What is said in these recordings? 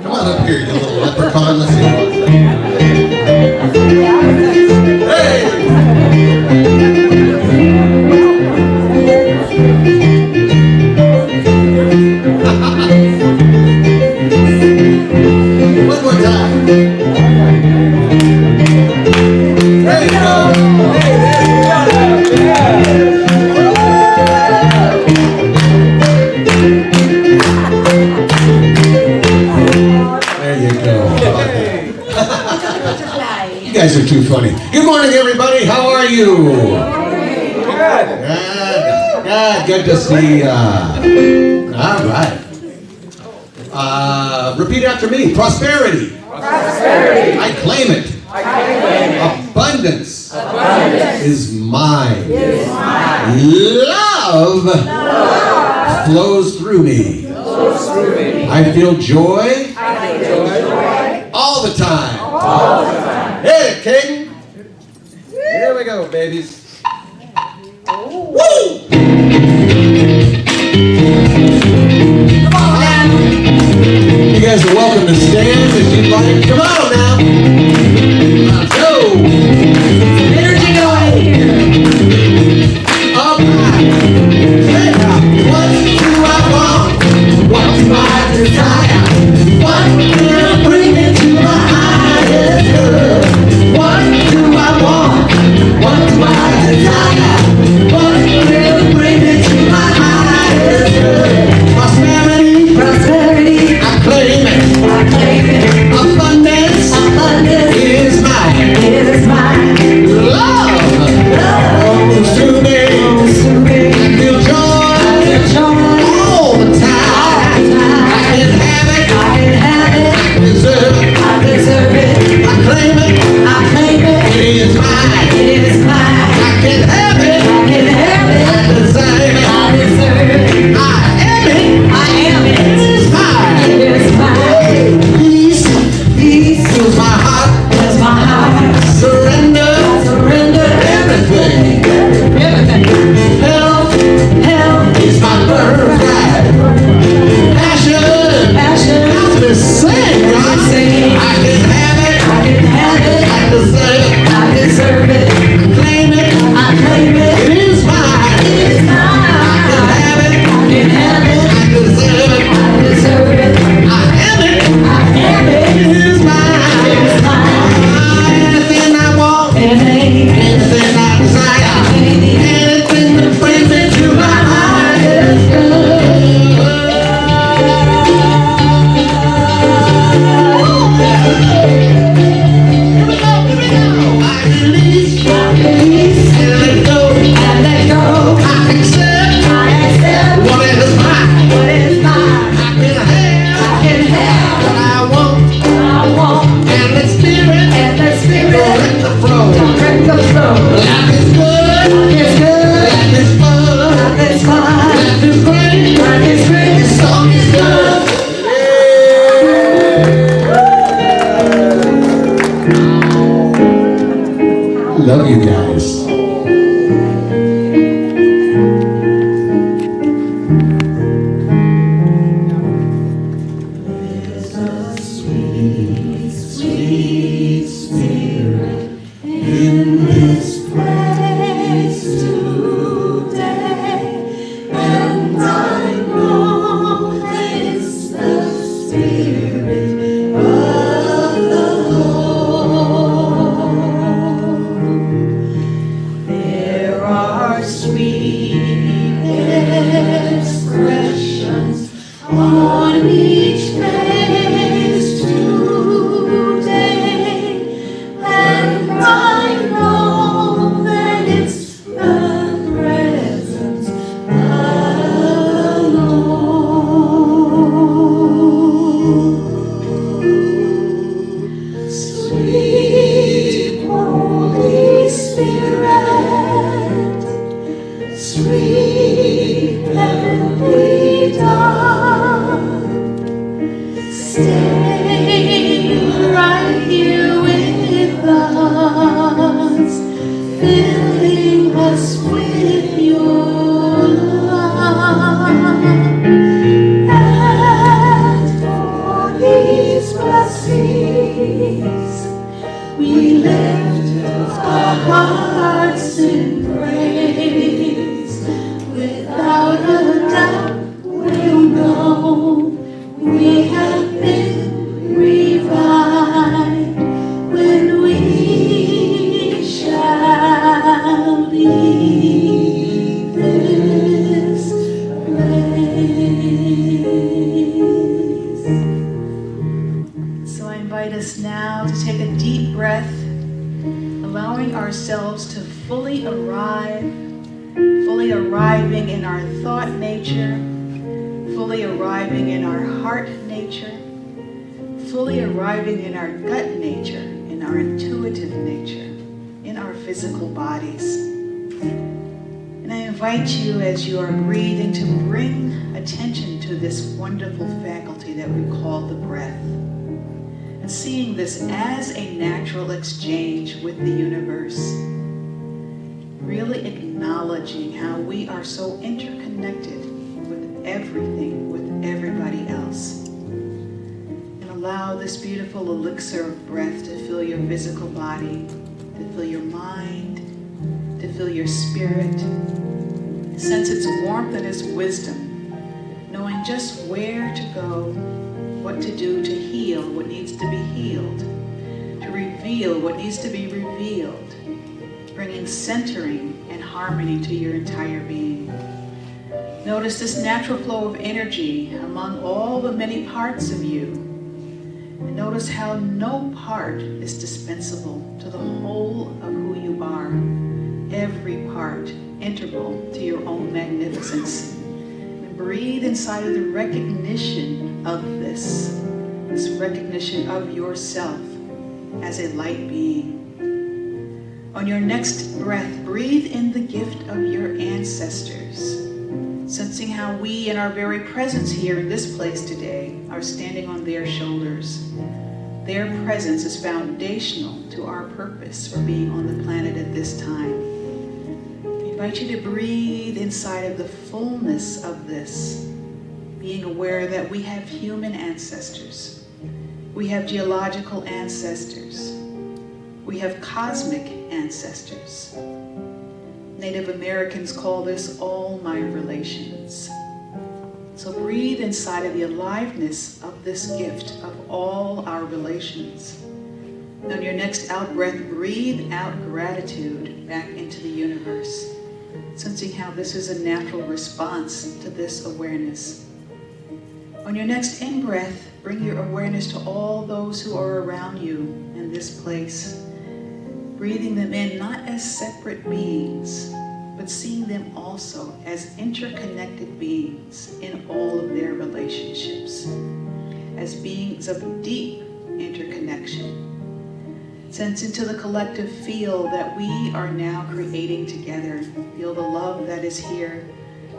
Come on up here, you little leprechaun. Let's see. Hey! One more time. There you go. There you go. You guys are too funny. Good morning, everybody. How are you? Good to see ya. All right. Repeat after me. Prosperity. Prosperity. I claim it. I claim it. Abundance. Abundance Is mine. is mine. Love flows through me. Flows through me. I feel joy I feel joy all the time. all the time. Hit it, King. Here we go, babies. Woo! Come on now. You guys are welcome to stand if you'd like. Come on now. Let's go. Energy going here. Up high. What do I want? What's my desire? What will bring me to my highest good? What do I want? What's my desire? What will bring me to my highest good? Prosperity, Prosperity. I claim it. I claim it. Abundance, Abundance is mine. is mine. Love flows through me. Flows through me. I feel joy I feel joy all the time. I can have it. I can have it. I deserve it. I deserve it. I claim it. I claim it. It is mine. It is mine. I can have it. I can have it. I deserve it. I deserve it. I am it. I am It it. is mine. It is mine. Peace Peace fills my heart. is my heart. Surrender Surrender everything. everything. Health Health is my birthright. Passion. Passion. To sing, right? Sing. I can have it. I can have it. I deserve it. I deserve it. Claim it. I claim it. It is mine. It is I can mine. have it. I can have it. I deserve it. I deserve it. I am it. I am It it. is mine. It is mine. Anything I want. Anything. Anything I desire. Anything that brings me to my highest good. I release. I release And let go. and let go. I accept I accept what is mine. what is mine. I can I have can have what I want. what I want. And the spirit And the Spirit direct the flow. direct the flow. Life is good. It's good. Life is fun. It's fine. Life is great. Life is great. This song is good. Love you guys. Sweet Spirit in this place today, and I know it's the Spirit of the Lord. We lift our hearts in praise. Without a doubt, we'll know we have been revived when we shall leave this place. So I invite us now to take a deep breath, allowing ourselves to fully arriving in our thought nature, fully arriving in our heart nature, fully arriving in our gut nature, in our intuitive nature, in our physical bodies. And I invite you, as you are breathing, to bring attention to this wonderful faculty that we call the breath. And seeing this as a natural exchange with the universe. Really acknowledging how we are so interconnected with everything, with everybody else. And allow this beautiful elixir of breath to fill your physical body, to fill your mind, to fill your spirit. Sense its warmth and its wisdom, knowing just where to go, what to do to heal what needs to be healed, to reveal what needs to be revealed, bringing centering and harmony to your entire being. Notice this natural flow of energy among all the many parts of you. And notice how no part is dispensable to the whole of who you are. Every part integral to your own magnificence. And breathe inside of the recognition of this recognition of yourself as a light being. On your next breath, breathe in the gift of your ancestors, sensing how we, in our very presence here in this place today, are standing on their shoulders. Their presence is foundational to our purpose for being on the planet at this time. I invite you to breathe inside of the fullness of this, being aware that we have human ancestors. We have geological ancestors. We have cosmic ancestors. Native Americans call this all my relations. So breathe inside of the aliveness of this gift of all our relations. And on your next out breath, breathe out gratitude back into the universe, sensing how this is a natural response to this awareness. On your next in-breath, bring your awareness to all those who are around you in this place, breathing them in not as separate beings, but seeing them also as interconnected beings in all of their relationships, as beings of deep interconnection. Sense into the collective feel that we are now creating together. Feel the love that is here,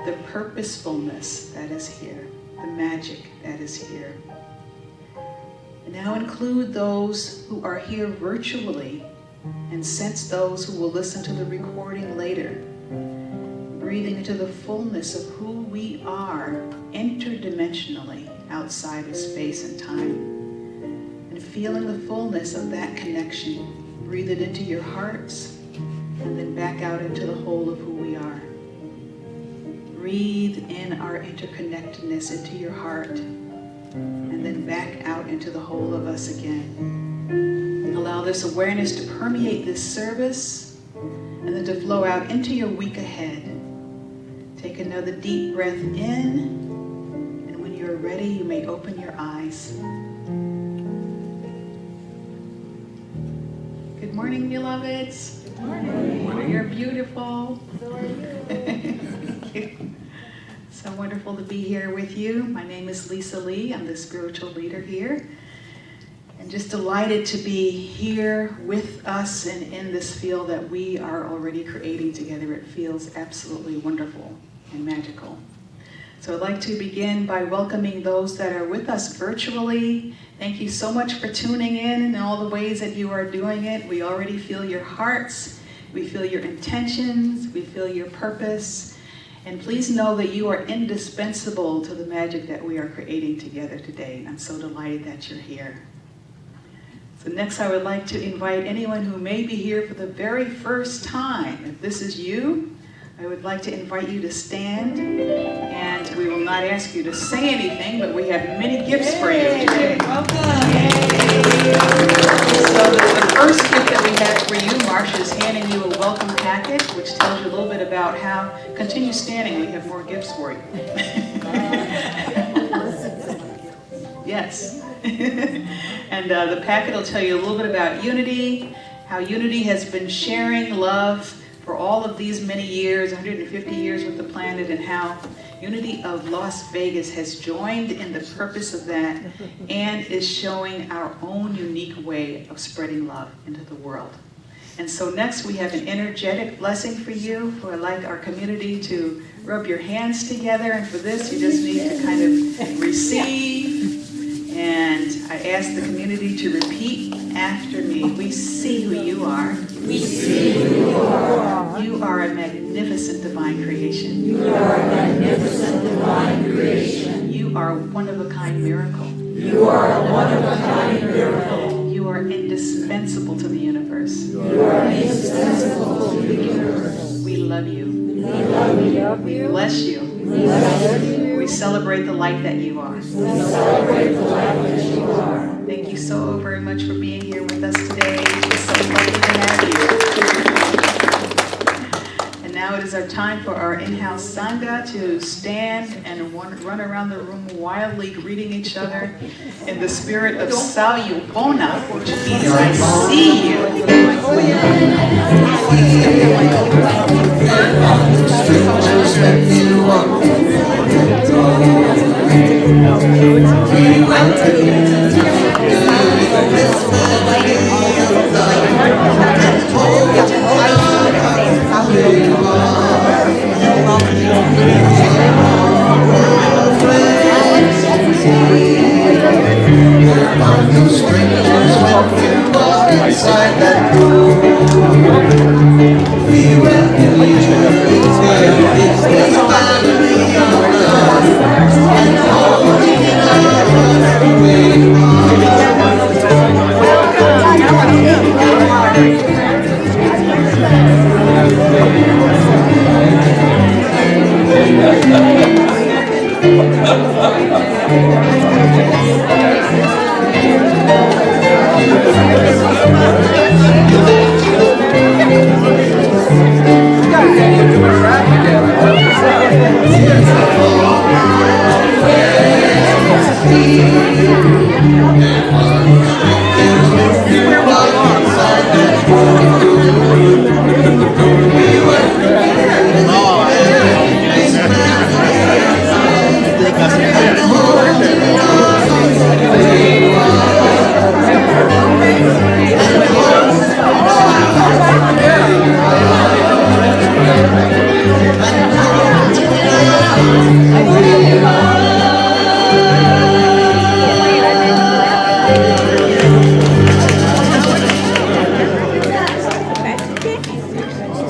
the purposefulness that is here, the magic that is here. And now include those who are here virtually and sense those who will listen to the recording later, breathing into the fullness of who we are interdimensionally outside of space and time. And feeling the fullness of that connection, breathe it into your hearts and then back out into the whole of who we are. Breathe in our interconnectedness into your heart and then back out into the whole of us again. Allow this awareness to permeate this service and then to flow out into your week ahead. Take another deep breath in, and when you're ready, you may open your eyes. Good morning, beloveds. Good morning. You're beautiful. So are you. Thank you. So wonderful to be here with you. My name is Lisa Lee. I'm the spiritual leader here. And just delighted to be here with us and in this field that we are already creating together. It feels absolutely wonderful and magical. So I'd like to begin by welcoming those that are with us virtually. Thank you so much for tuning in and all the ways that you are doing it. We already feel your hearts. We feel your intentions. We feel your purpose. And please know that you are indispensable to the magic that we are creating together today. I'm so delighted that you're here. So next I would like to invite anyone who may be here for the very first time. If this is you, I would like to invite you to stand, and we will not ask you to say anything, but we have many gifts for you today. So the first gift that we have for you, Marcia is handing you a welcome packet, which tells you a little bit about how, continue standing, we have more gifts for you. Yes. And the packet will tell you a little bit about unity, how unity has been sharing love for all of these many years, 150 years with the planet, and how Unity of Las Vegas has joined in the purpose of that and is showing our own unique way of spreading love into the world. And so next we have an energetic blessing for you, who I'd like our community to rub your hands together, and for this you just need to kind of receive. And I ask the community to repeat after me. We see who you are. We see who you are. You are a magnificent divine creation. You are a magnificent divine creation. You are a one-of-a-kind miracle. You are a one-of-a-kind miracle. You are indispensable to the universe. You are indispensable to the universe. We love you. We love you. We bless you. We bless you. We celebrate the light that you are. We celebrate the light that you are. Thank you so very much for being here with us today. It's so lovely to have you. And now it is our time for our in-house Sangha to stand and run around the room wildly greeting each other in the spirit of Sayupona, which means I see you.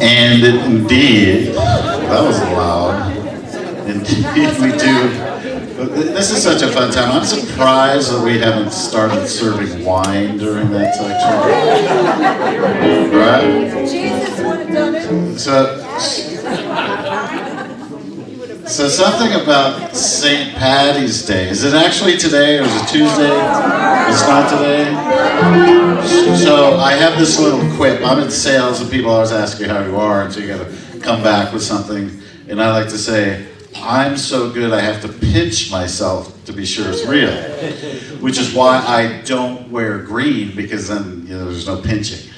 And indeed, that was loud. Indeed, we do. This is such a fun time. I'm surprised that we haven't started serving wine during that section. Right? Jesus would have done it. So something about St. Patty's Day. Is it actually today or is it Tuesday? It's not today? So I have this little quip. I'm in sales and people always ask you how you are, and so you gotta come back with something. And I like to say, I'm so good I have to pinch myself to be sure it's real. Which is why I don't wear green, because then there's no pinching.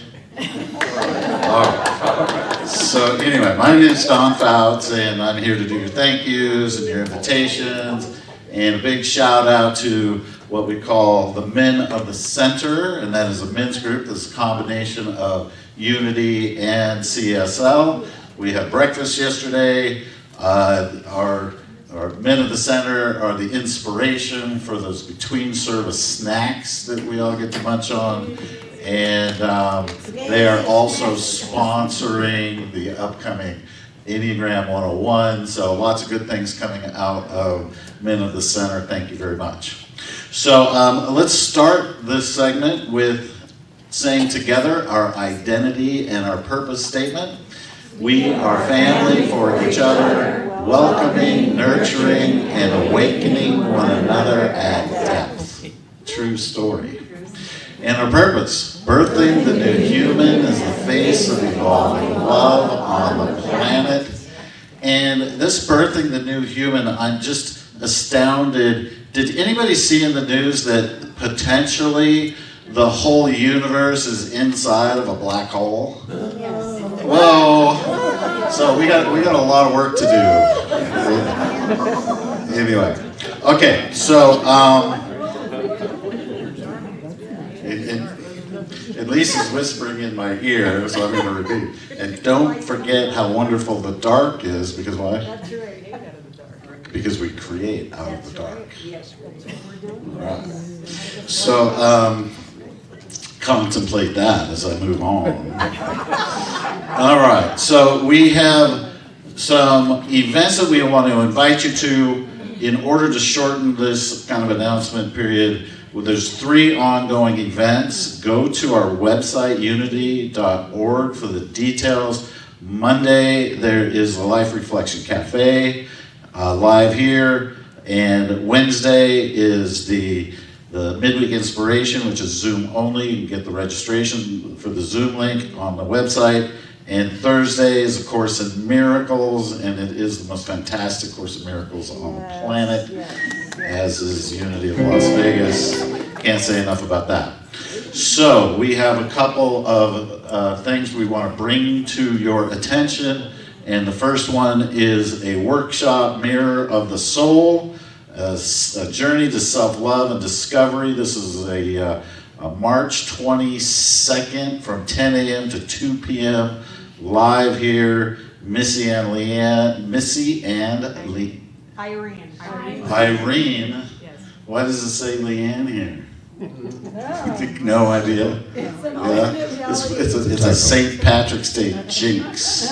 So anyway, my name is Don Fouts, and I'm here to do your thank yous and your invitations, and a big shout out to what we call the Men of the Center, and that is a men's group that's a combination of Unity and CSL. We had breakfast yesterday. Our Men of the Center are the inspiration for those between service snacks that we all get to munch on. And they are also sponsoring the upcoming Enneagram 101. So lots of good things coming out of Men of the Center. Thank you very much. So let's start this segment with saying together our identity and our purpose statement. We are family for each other, welcoming, nurturing, and awakening one another at depth. True story. And our purpose, birthing the new human as the face of evolving love on the planet. And this birthing the new human, I'm just astounded. Did anybody see in the news that potentially the whole universe is inside of a black hole? Yes. Whoa! So we got a lot of work to do. Anyway, okay. So at least he's whispering in my ear, so I'm going to repeat. And don't forget how wonderful the dark is, because why? That's right. Because we create out of the dark. Yes, that's what we're doing. Right. So contemplate that as I move on. All right. So we have some events that we want to invite you to in order to shorten this kind of announcement period. Well, there's 3 ongoing events. Go to our website, unity.org, for the details. Monday, there is the Life Reflection Cafe live here. And Wednesday is the Midweek Inspiration, which is Zoom only. You can get the registration for the Zoom link on the website. And Thursday is A Course in Miracles, and it is the most fantastic Course in Miracles on the planet, as is Unity of Las Vegas. Can't say enough about that. So we have a couple of things we want to bring to your attention, and the first one is a workshop, Mirror of the Soul, a journey to self-love and discovery. This is a March 22nd from 10 a.m. to 2 p.m. live here. Missy and Irene. Yes. Why does it say Leanne here? No idea. It's an Yeah. alternate reality. It's a St. Patrick's Day jinx.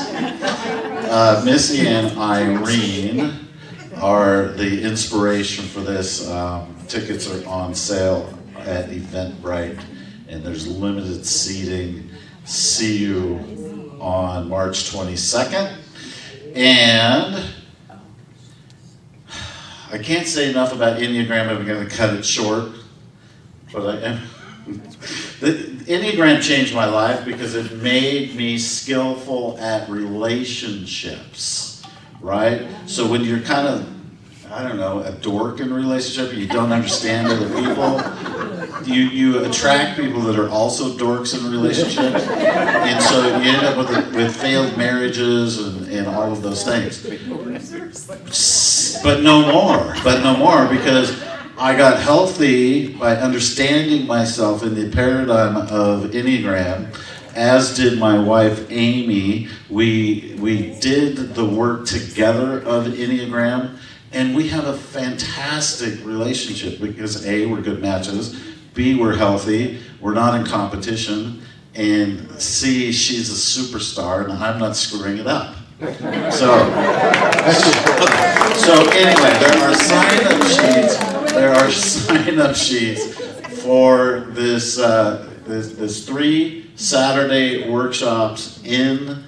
Missy and Irene are the inspiration for this. Tickets are on sale at Eventbrite, and there's limited seating. See you on March 22nd. And I can't say enough about Enneagram. I'm going to cut it short, but I am. The Enneagram changed my life because it made me skillful at relationships, right? So when you're kind of, I don't know, a dork in a relationship, you don't understand other people, you attract people that are also dorks in relationships, and so you end up with failed marriages and all of those things. But no more, because I got healthy by understanding myself in the paradigm of Enneagram, as did my wife Amy. We did the work together of Enneagram, and we have a fantastic relationship because A, we're good matches, B, we're healthy, we're not in competition, and C, she's a superstar and I'm not screwing it up. So anyway, there are sign-up sheets for this 3 Saturday workshops in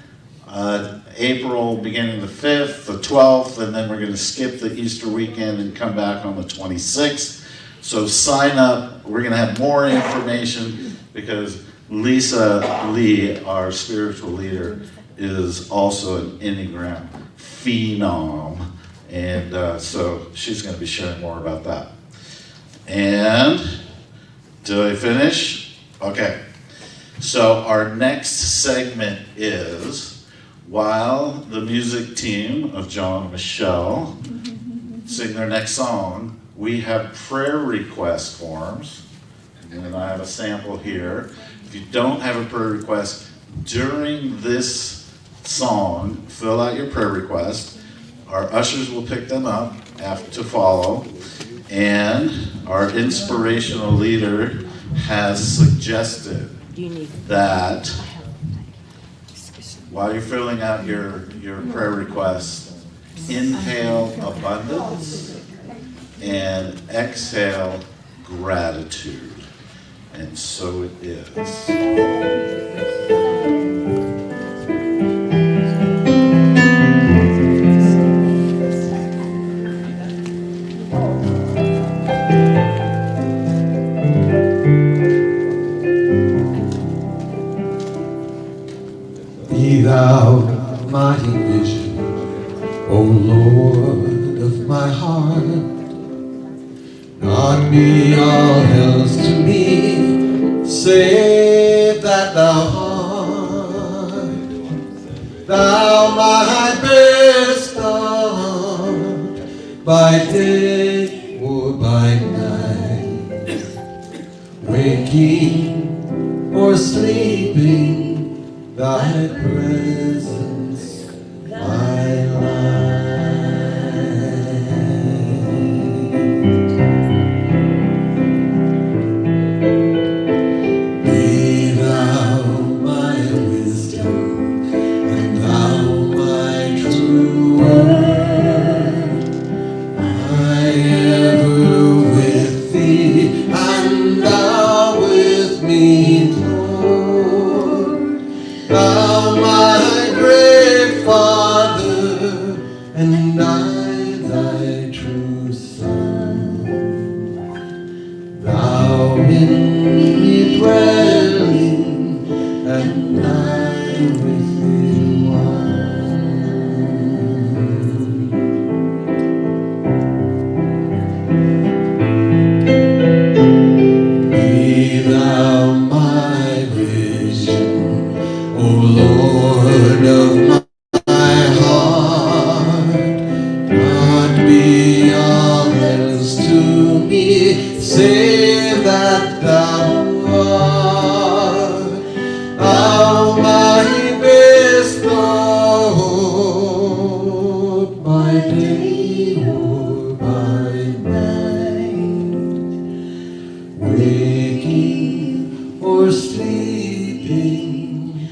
April, beginning the 5th, the 12th, and then we're going to skip the Easter weekend and come back on the 26th. So sign up. We're going to have more information because Lisa Lee, our spiritual leader, is also an Enneagram phenom. And so she's going to be sharing more about that. And did I finish? Okay. So our next segment is, while the music team of John and Michelle sing their next song, we have prayer request forms. And I have a sample here. If you don't have a prayer request during this song, fill out your prayer request. Our ushers will pick them up to follow. And our inspirational leader has suggested that while you're filling out your prayer request, inhale abundance and exhale gratitude. and so it is. Be thou my vision, O Lord of my heart. Not be all else to me, save that thou art. Thou my best star, by day or by night, waking or sleeping, thy presence, my life. Be thou my wisdom, and thou my true word. I ever with thee, and thou with me, Lord. Thou my great Father, and I thy true Son. Thou in me dwelling, and I with thee one. Be thou my vision, O Lord of my heart. Not be all else to me, save that thou art. Thou my best Lord, by day or by night, waking or sleeping,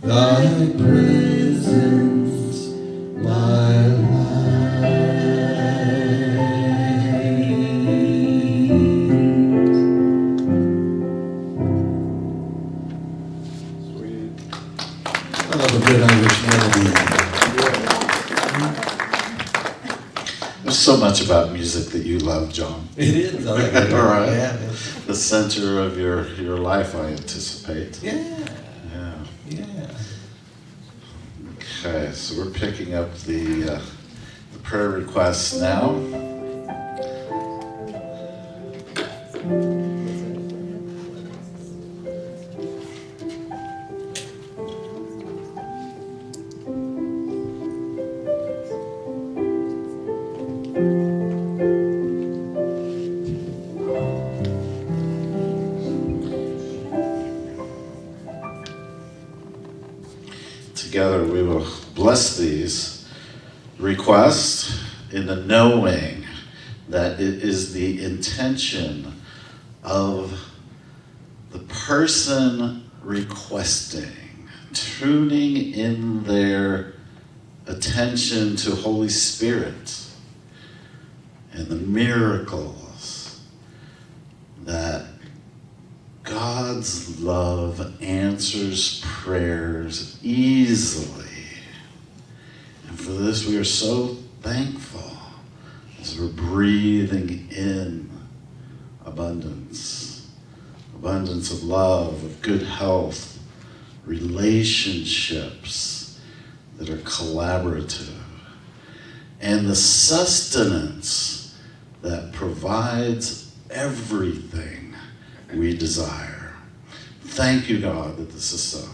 thy presence, my life. I love a good Irish melody. There's so much about music that you love, John. It is. I like it. All right. Yeah. The center of your life, I anticipate. Yeah. Yeah. Yeah. Okay, so we're picking up the prayer requests now. Together we will bless these requests in the knowing that it is the intention of the person requesting, tuning in their attention to Holy Spirit and the miracles that God's love answers prayers easily. And for this we are so thankful as we're breathing in abundance of love, of good health, relationships that are collaborative, and the sustenance that provides everything we desire. Thank you, God, that this is so.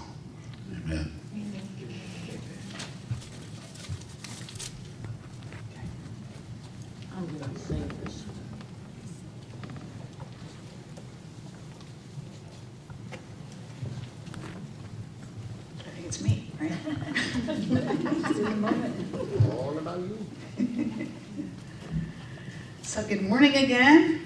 Amen. I'm going to sing this. I think it's me, right? All about you. So good morning again.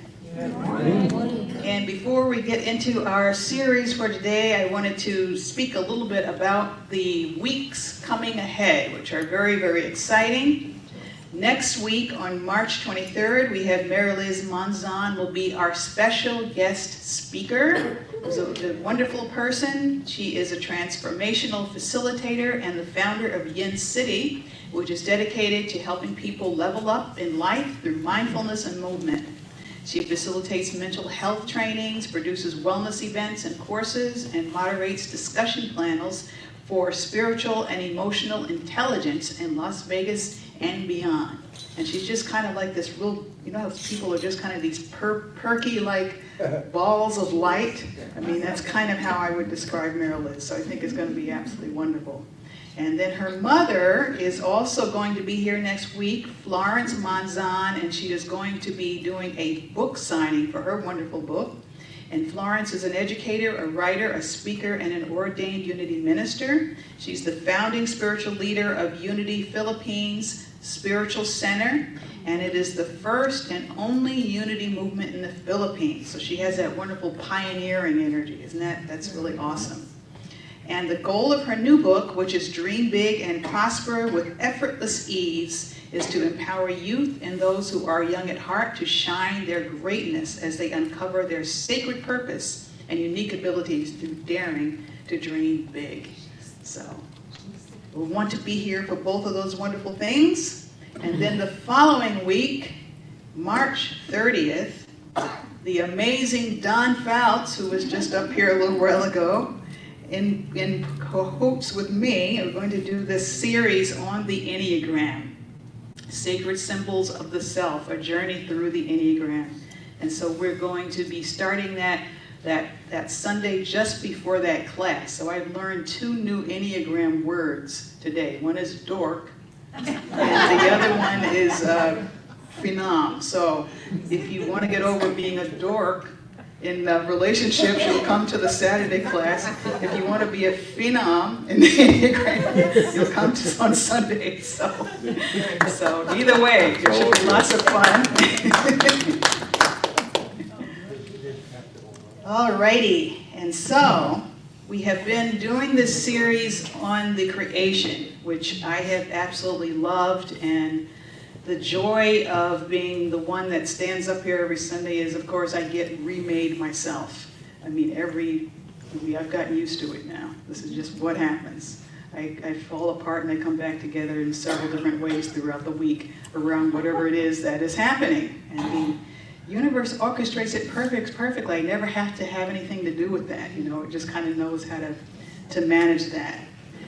And before we get into our series for today, I wanted to speak a little bit about the weeks coming ahead, which are very, very exciting. Next week on March 23rd, we have Mary Liz Monzon will be our special guest speaker. She's a wonderful person. She is a transformational facilitator and the founder of Yin City, which is dedicated to helping people level up in life through mindfulness and movement. She facilitates mental health trainings, produces wellness events and courses, and moderates discussion panels for spiritual and emotional intelligence in Las Vegas and beyond. And she's just kind of like this real, you know how people are just kind of these perky like balls of light? I mean, that's kind of how I would describe Mary Liz, so I think it's going to be absolutely wonderful. And then her mother is also going to be here next week, Florence Monzon, and she is going to be doing a book signing for her wonderful book. And Florence is an educator, a writer, a speaker, and an ordained Unity minister. She's the founding spiritual leader of Unity Philippines Spiritual Center, and it is the first and only Unity movement in the Philippines. So she has that wonderful pioneering energy, isn't that? That's really awesome. And the goal of her new book, which is Dream Big and Prosper with Effortless Ease, is to empower youth and those who are young at heart to shine their greatness as they uncover their sacred purpose and unique abilities through daring to dream big. So we want to be here for both of those wonderful things. And then the following week, March 30th, the amazing Don Fouts, who was just up here a little while ago, in cahoots with me, are going to do this series on the Enneagram. Sacred Symbols of the Self, a journey through the Enneagram. And so we're going to be starting that Sunday just before that class. So I've learned 2 new Enneagram words today. One is dork, and the other one is phenom. So if you want to get over being a dork in relationships, you'll come to the Saturday class. If you want to be a phenom in the Enneagram, you'll come to on Sunday. So either way, there should be lots of fun. Alrighty, and so we have been doing this series on the creation, which I have absolutely loved, and the joy of being the one that stands up here every Sunday is, of course, I get remade myself. I mean, I've gotten used to it now. This is just what happens. I fall apart and I come back together in several different ways throughout the week around whatever it is that is happening. And the universe orchestrates it perfectly. I never have to have anything to do with that. You know, it just kind of knows how to manage that.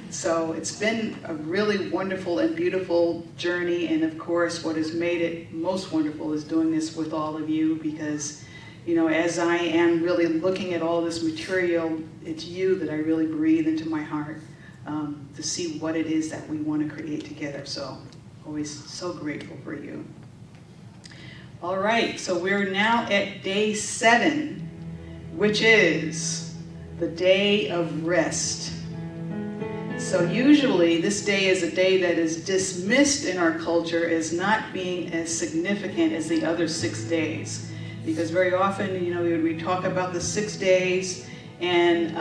So it's been a really wonderful and beautiful journey, and of course what has made it most wonderful is doing this with all of you, because, you know, as I am really looking at all this material, it's you that I really breathe into my heart to see what it is that we want to create together. So always so grateful for you. All right, so we're now at day 7, which is the day of rest. So usually this day is a day that is dismissed in our culture as not being as significant as the other 6 days. Because very often, you know, we talk about the 6 days, and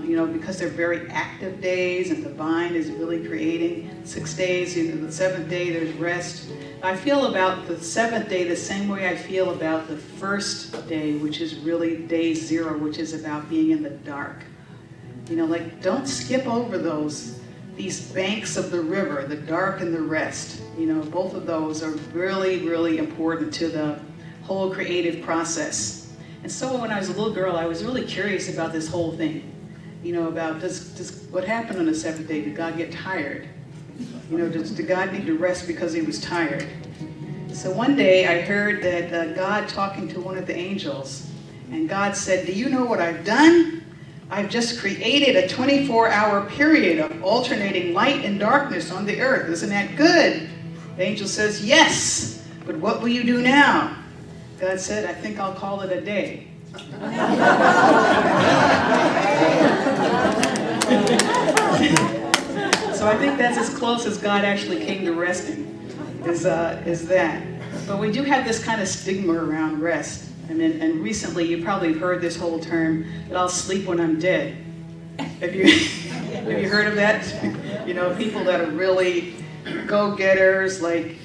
you know, because they're very active days and the divine is really creating 6 days, you know, the 7th day there's rest. I feel about the 7th day the same way I feel about the first day, which is really day 0, which is about being in the dark. You know, like, don't skip over these banks of the river, the dark and the rest. You know, both of those are really, really important to the whole creative process. And so when I was a little girl, I was really curious about this whole thing. You know, about does what happened on the 7th day? Did God get tired? You know, did God need to rest because he was tired? So one day I heard that God talking to one of the angels, and God said, "Do you know what I've done? I've just created a 24-hour period of alternating light and darkness on the earth. Isn't that good?" The angel says, "Yes, but what will you do now?" God said, "I think I'll call it a day." So I think that's as close as God actually came to resting, is that. But we do have this kind of stigma around rest. And recently, you probably heard this whole term, that I'll sleep when I'm dead. Have you heard of that? You know, people that are really go-getters, like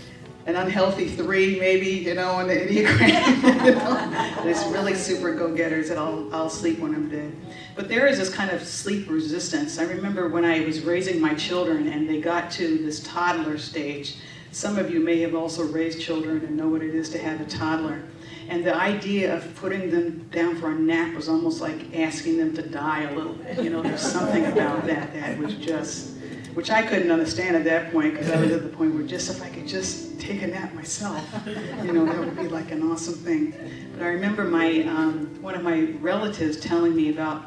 an unhealthy 3 maybe, you know, on the Enneagram. You know? There's really super go-getters that I'll sleep when I'm dead. But there is this kind of sleep resistance. I remember when I was raising my children and they got to this toddler stage. Some of you may have also raised children and know what it is to have a toddler. And the idea of putting them down for a nap was almost like asking them to die a little bit. You know, there's something about that was just, which I couldn't understand at that point, because I was at the point where just if I could just take a nap myself, you know, that would be like an awesome thing. But I remember my one of my relatives telling me about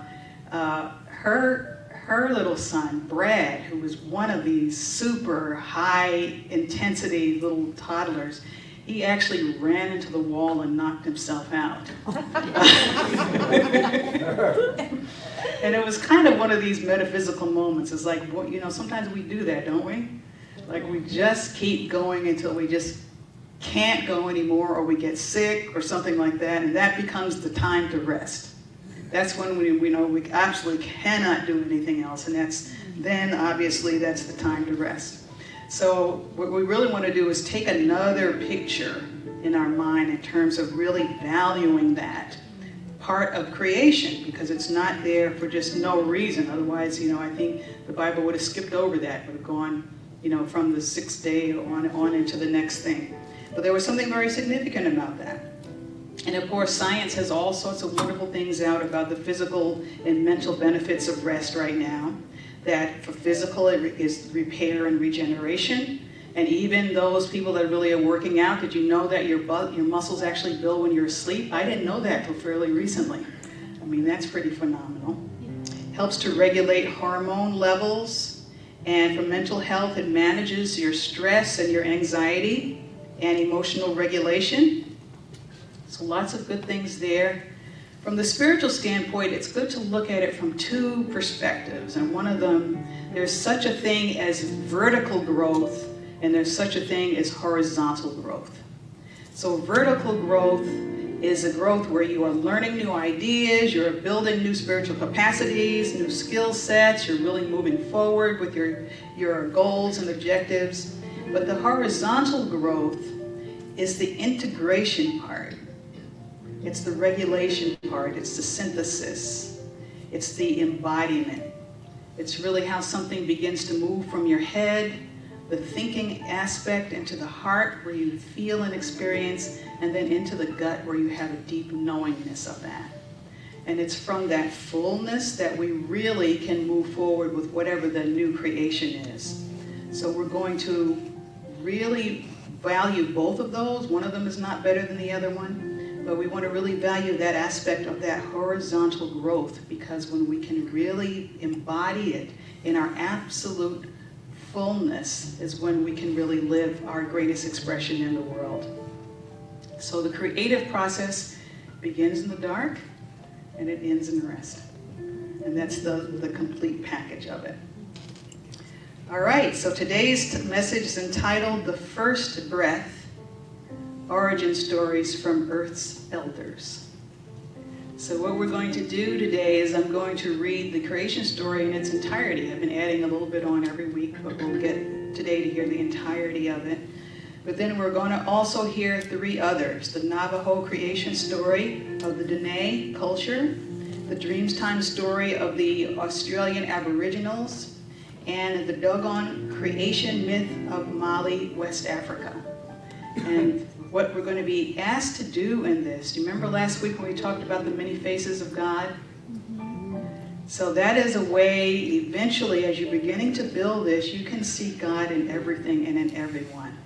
her little son, Brad, who was one of these super high intensity little toddlers. He actually ran into the wall and knocked himself out. And it was kind of one of these metaphysical moments. It's like, well, you know, sometimes we do that, don't we? Like we just keep going until we just can't go anymore, or we get sick or something like that, and that becomes the time to rest. That's when we know we absolutely cannot do anything else, and then obviously that's the time to rest. So what we really want to do is take another picture in our mind in terms of really valuing that part of creation, because it's not there for just no reason. Otherwise, you know, I think the Bible would have skipped over that, would have gone, you know, from the 6th day on into the next thing. But there was something very significant about that. And of course, science has all sorts of wonderful things out about the physical and mental benefits of rest right now. That for physical, it is repair and regeneration. And even those people that really are working out, did you know that your muscles actually build when you're asleep? I didn't know that till fairly recently. I mean, that's pretty phenomenal. Helps to regulate hormone levels. And for mental health, it manages your stress and your anxiety and emotional regulation. So lots of good things there. From the spiritual standpoint, it's good to look at it from 2 perspectives. And one of them, there's such a thing as vertical growth, and there's such a thing as horizontal growth. So vertical growth is a growth where you are learning new ideas, you're building new spiritual capacities, new skill sets, you're really moving forward with your goals and objectives. But the horizontal growth is the integration part. It's the regulation part, it's the synthesis, it's the embodiment. It's really how something begins to move from your head, the thinking aspect, into the heart where you feel and experience, and then into the gut where you have a deep knowingness of that. And it's from that fullness that we really can move forward with whatever the new creation is. So we're going to really value both of those. One of them is not better than the other one. But we want to really value that aspect of that horizontal growth, because when we can really embody it in our absolute fullness is when we can really live our greatest expression in the world. So the creative process begins in the dark and it ends in rest. And that's the complete package of it. All right, so today's message is entitled The First Breath, Origin Stories from Earth's Elders. So what we're going to do today is I'm going to read the creation story in its entirety. I've been adding a little bit on every week, but we'll get today to hear the entirety of it. But then we're going to also hear 3 others. The Navajo creation story of the Dene culture, the Dreamtime story of the Australian Aboriginals, and the Dogon creation myth of Mali, West Africa. And what we're going to be asked to do in this, do you remember last week when we talked about the many faces of God? So that is a way, eventually, as you're beginning to build this, you can see God in everything and in everyone.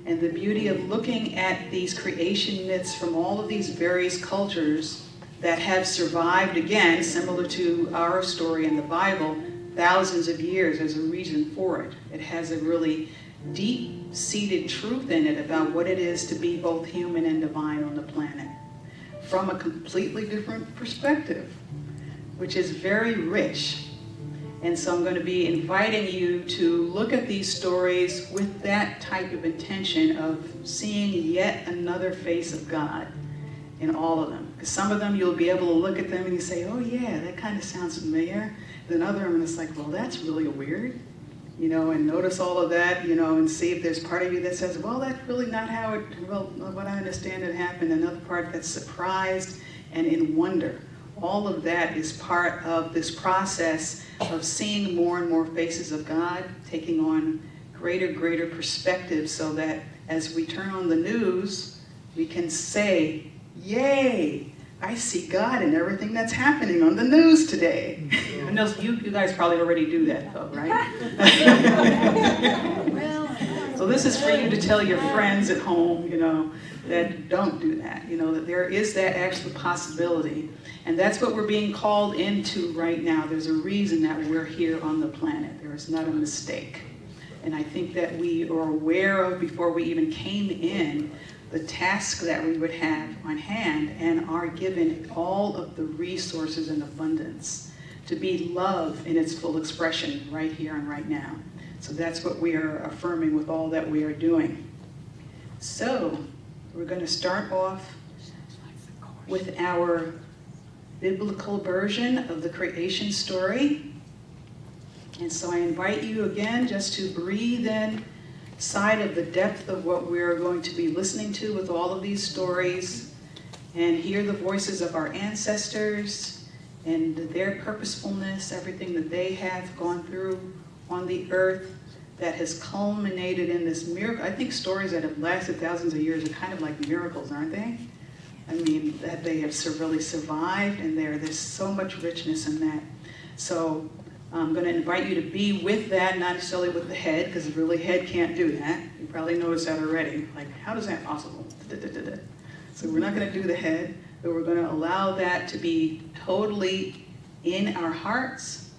And the beauty of looking at these creation myths from all of these various cultures that have survived, again, similar to our story in the Bible, thousands of years, there's a reason for it. It has a really deep-seated truth in it about what it is to be both human and divine on the planet from a completely different perspective, which is very rich. And so I'm going to be inviting you to look at these stories with that type of intention of seeing yet another face of God in all of them. Because some of them you'll be able to look at them and you say, oh yeah, that kind of sounds familiar. Then other of them it's like, well, that's really weird. and notice all of that, and see if there's part of you that says, well, that's really not how it, well, what I understand it happened. Another part that's surprised and in wonder. All of that is part of this process of seeing more and more faces of God, taking on greater perspective, so that as we turn on the news, we can say, yay, I see God in everything that's happening on the news today. I know you guys probably already do that though, right? So this is for you to tell your friends at home, that don't do that, that there is that actual possibility. And that's what we're being called into right now. There's a reason that we're here on the planet. There is not a mistake. And I think that we are aware of, before we even came in, the task that we would have on hand, and are given all of the resources in abundance to be love in its full expression right here and right now. So that's what we are affirming with all that we are doing. So we're going to start off with our biblical version of the creation story. And so I invite you again just to breathe in side of the depth of what we're going to be listening to with all of these stories, and hear the voices of our ancestors and their purposefulness, everything that they have gone through on the earth that has culminated in this miracle. I think stories that have lasted thousands of years are kind of like miracles, aren't they? I mean, that they have really survived, and there's so much richness in that. So I'm going to invite you to be with that, not necessarily with the head, because the really head can't do that. You probably noticed that already. Like, how is that possible? So we're not going to do the head, but we're going to allow that to be totally in our hearts,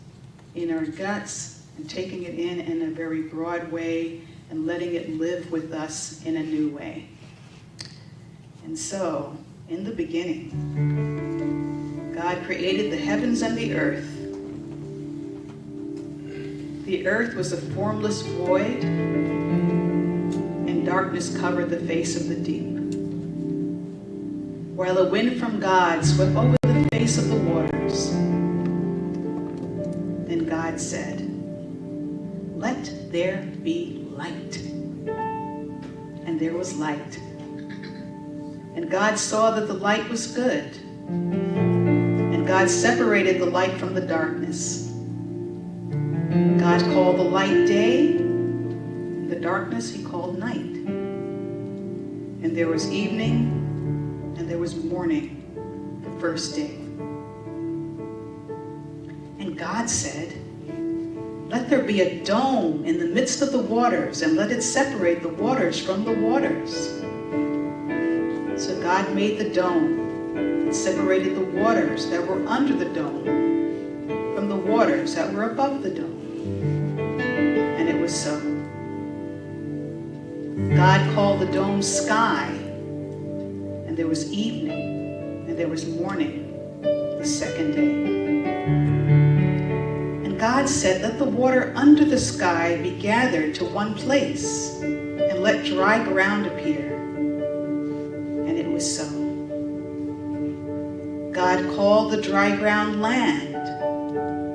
in our guts, and taking it in a very broad way, and letting it live with us in a new way. And so, in the beginning, God created the heavens and the earth. The earth was a formless void, and darkness covered the face of the deep, while a wind from God swept over the face of the waters. Then God said, "Let there be light." And there was light. And God saw that the light was good. And God separated the light from the darkness. God called the light day, and the darkness he called night. And there was evening, and there was morning, the first day. And God said, "Let there be a dome in the midst of the waters, and let it separate the waters from the waters." So God made the dome and separated the waters that were under the dome from the waters that were above the dome. And it was so. God called the dome sky, and there was evening, and there was morning, the second day. And God said, "Let the water under the sky be gathered to one place, and let dry ground appear." And it was so. God called the dry ground land,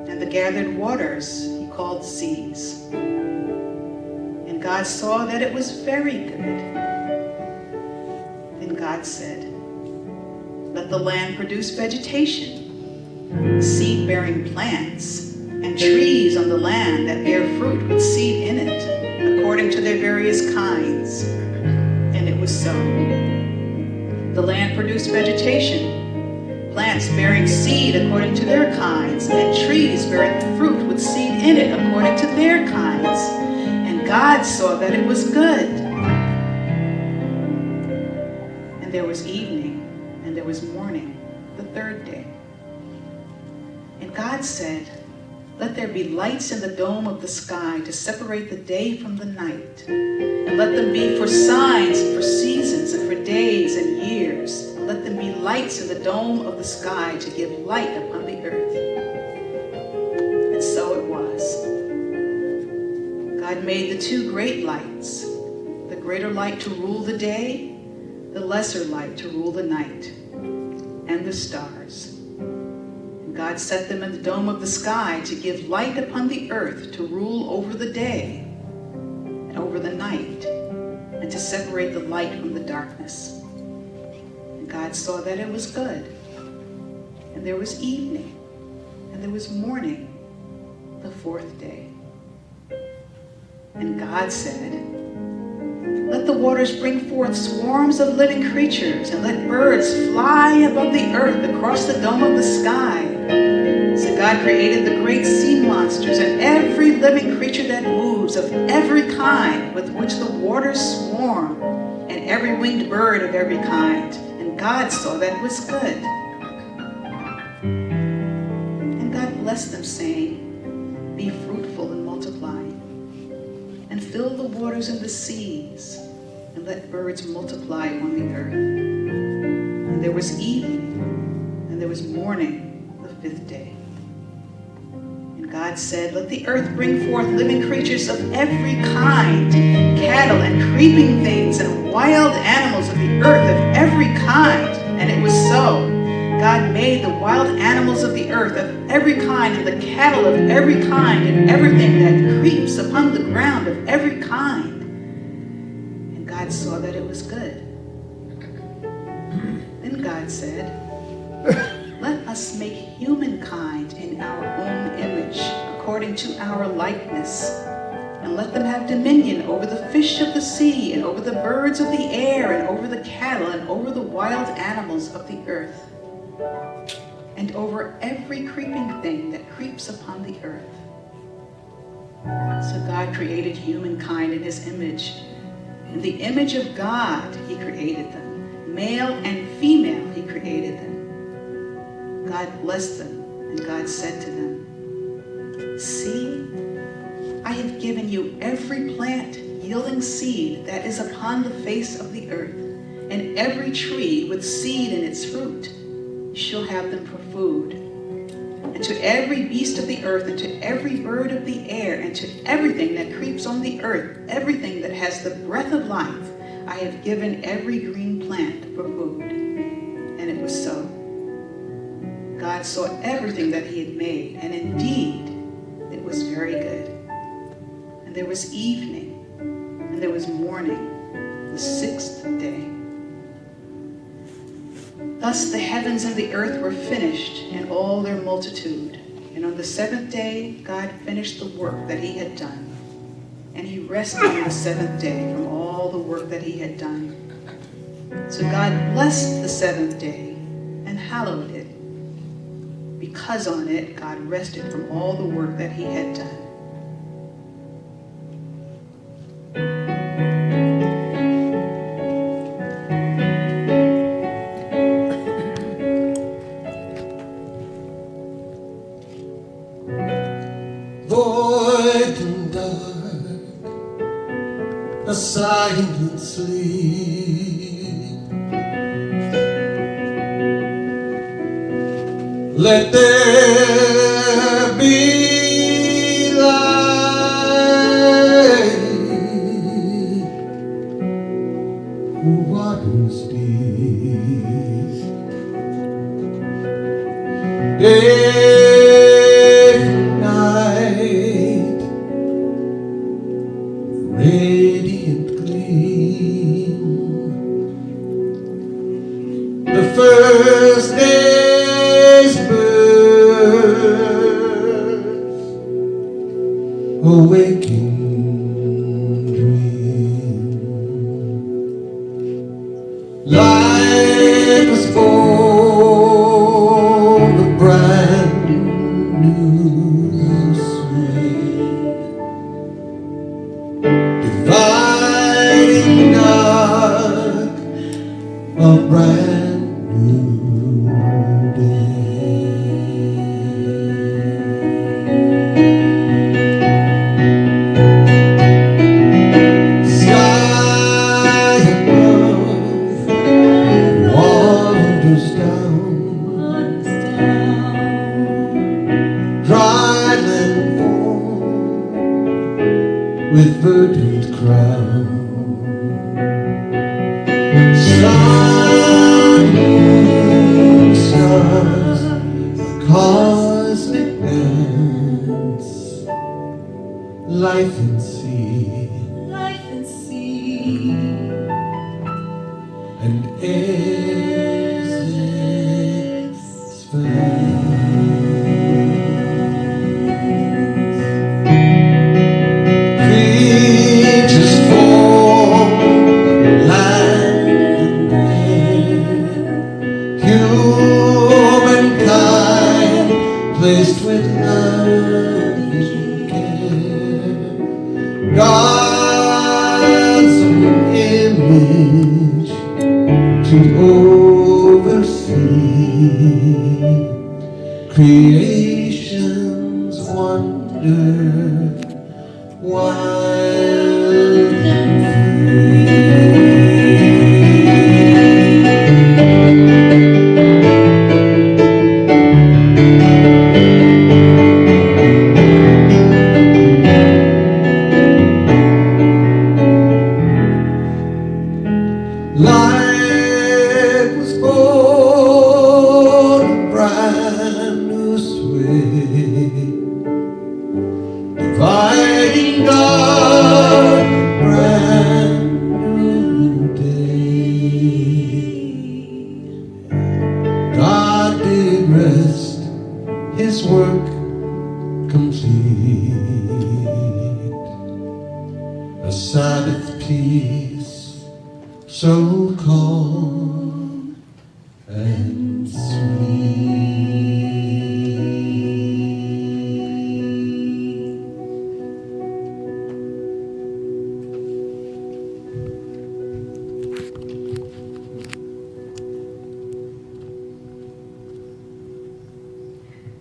and the gathered waters he called seas. And God saw that it was very good. Then God said, "Let the land produce vegetation, seed-bearing plants, and trees on the land that bear fruit with seed in it, according to their various kinds." And it was so. The land produced vegetation, plants bearing seed according to their kinds, and trees bearing fruit with seed in it according to their kinds. And God saw that it was good. And there was evening, and there was morning, the third day. And God said, "Let there be lights in the dome of the sky to separate the day from the night, and let them be for signs and for seasons and for days and years. And let them be lights in the dome of the sky to give light upon the earth." And so it was. God made the two great lights, the greater light to rule the day, the lesser light to rule the night, and the stars. And God set them in the dome of the sky to give light upon the earth, to rule over the day and over the night, and to separate the light from the darkness. And God saw that it was good. And there was evening, and there was morning, the fourth day. And God said, let the waters bring forth swarms of living creatures, and let birds fly above the earth across the dome of the sky. So God created the great sea monsters and every living creature that moves of every kind with which the waters swarm, and every winged bird of every kind. And God saw that it was good. And God blessed them, saying, be fruitful and multiply, and fill the waters and the seas, and let birds multiply on the earth. And there was evening, and there was morning, the fifth day. And God said, let the earth bring forth living creatures of every kind, cattle and creeping things, and wild animals of the earth of every kind. And it was so. God made the wild animals of the earth of every kind, and the cattle of every kind, and everything that creeps upon the ground of every kind. And God saw that it was good. Then God said, let us make humankind in our own image, according to our likeness, and let them have dominion over the fish of the sea, and over the birds of the air, and over the cattle, and over the wild animals of the earth, and over every creeping thing that creeps upon the earth. So God created humankind in his image. In the image of God he created them. Male and female he created them. God blessed them, and God said to them, see, I have given you every plant yielding seed that is upon the face of the earth, and every tree with seed in its fruit. You shall have them for food. And to every beast of the earth, and to every bird of the air, and to everything that creeps on the earth, everything that has the breath of life, I have given every green plant for food. And it was so. God saw everything that he had made, and indeed it was very good. And there was evening, and there was morning, the sixth day. Thus the heavens and the earth were finished, and all their multitude. And on the seventh day, God finished the work that he had done. And he rested on the seventh day from all the work that he had done. So God blessed the seventh day and hallowed it, because on it God rested from all the work that he had done. Void and dark, a silent sleep. Let there be light, waters deep. Day and night, radiant gleam. The first day's birth, awaking dream. Light was born, a brand new sweet, dividing dark, a brand new day. Sky above wanders down, dry land form with verdant crown. Sun, moon, stars, call life and sea, life and sea, and creatures form land and air, humankind placed with loving care, God's own image to oversee, creation's wonder, wild and light was born a brand new sway, dividing God a brand new day. God did rest, his work complete, a Sabbath peace so calm and sweet.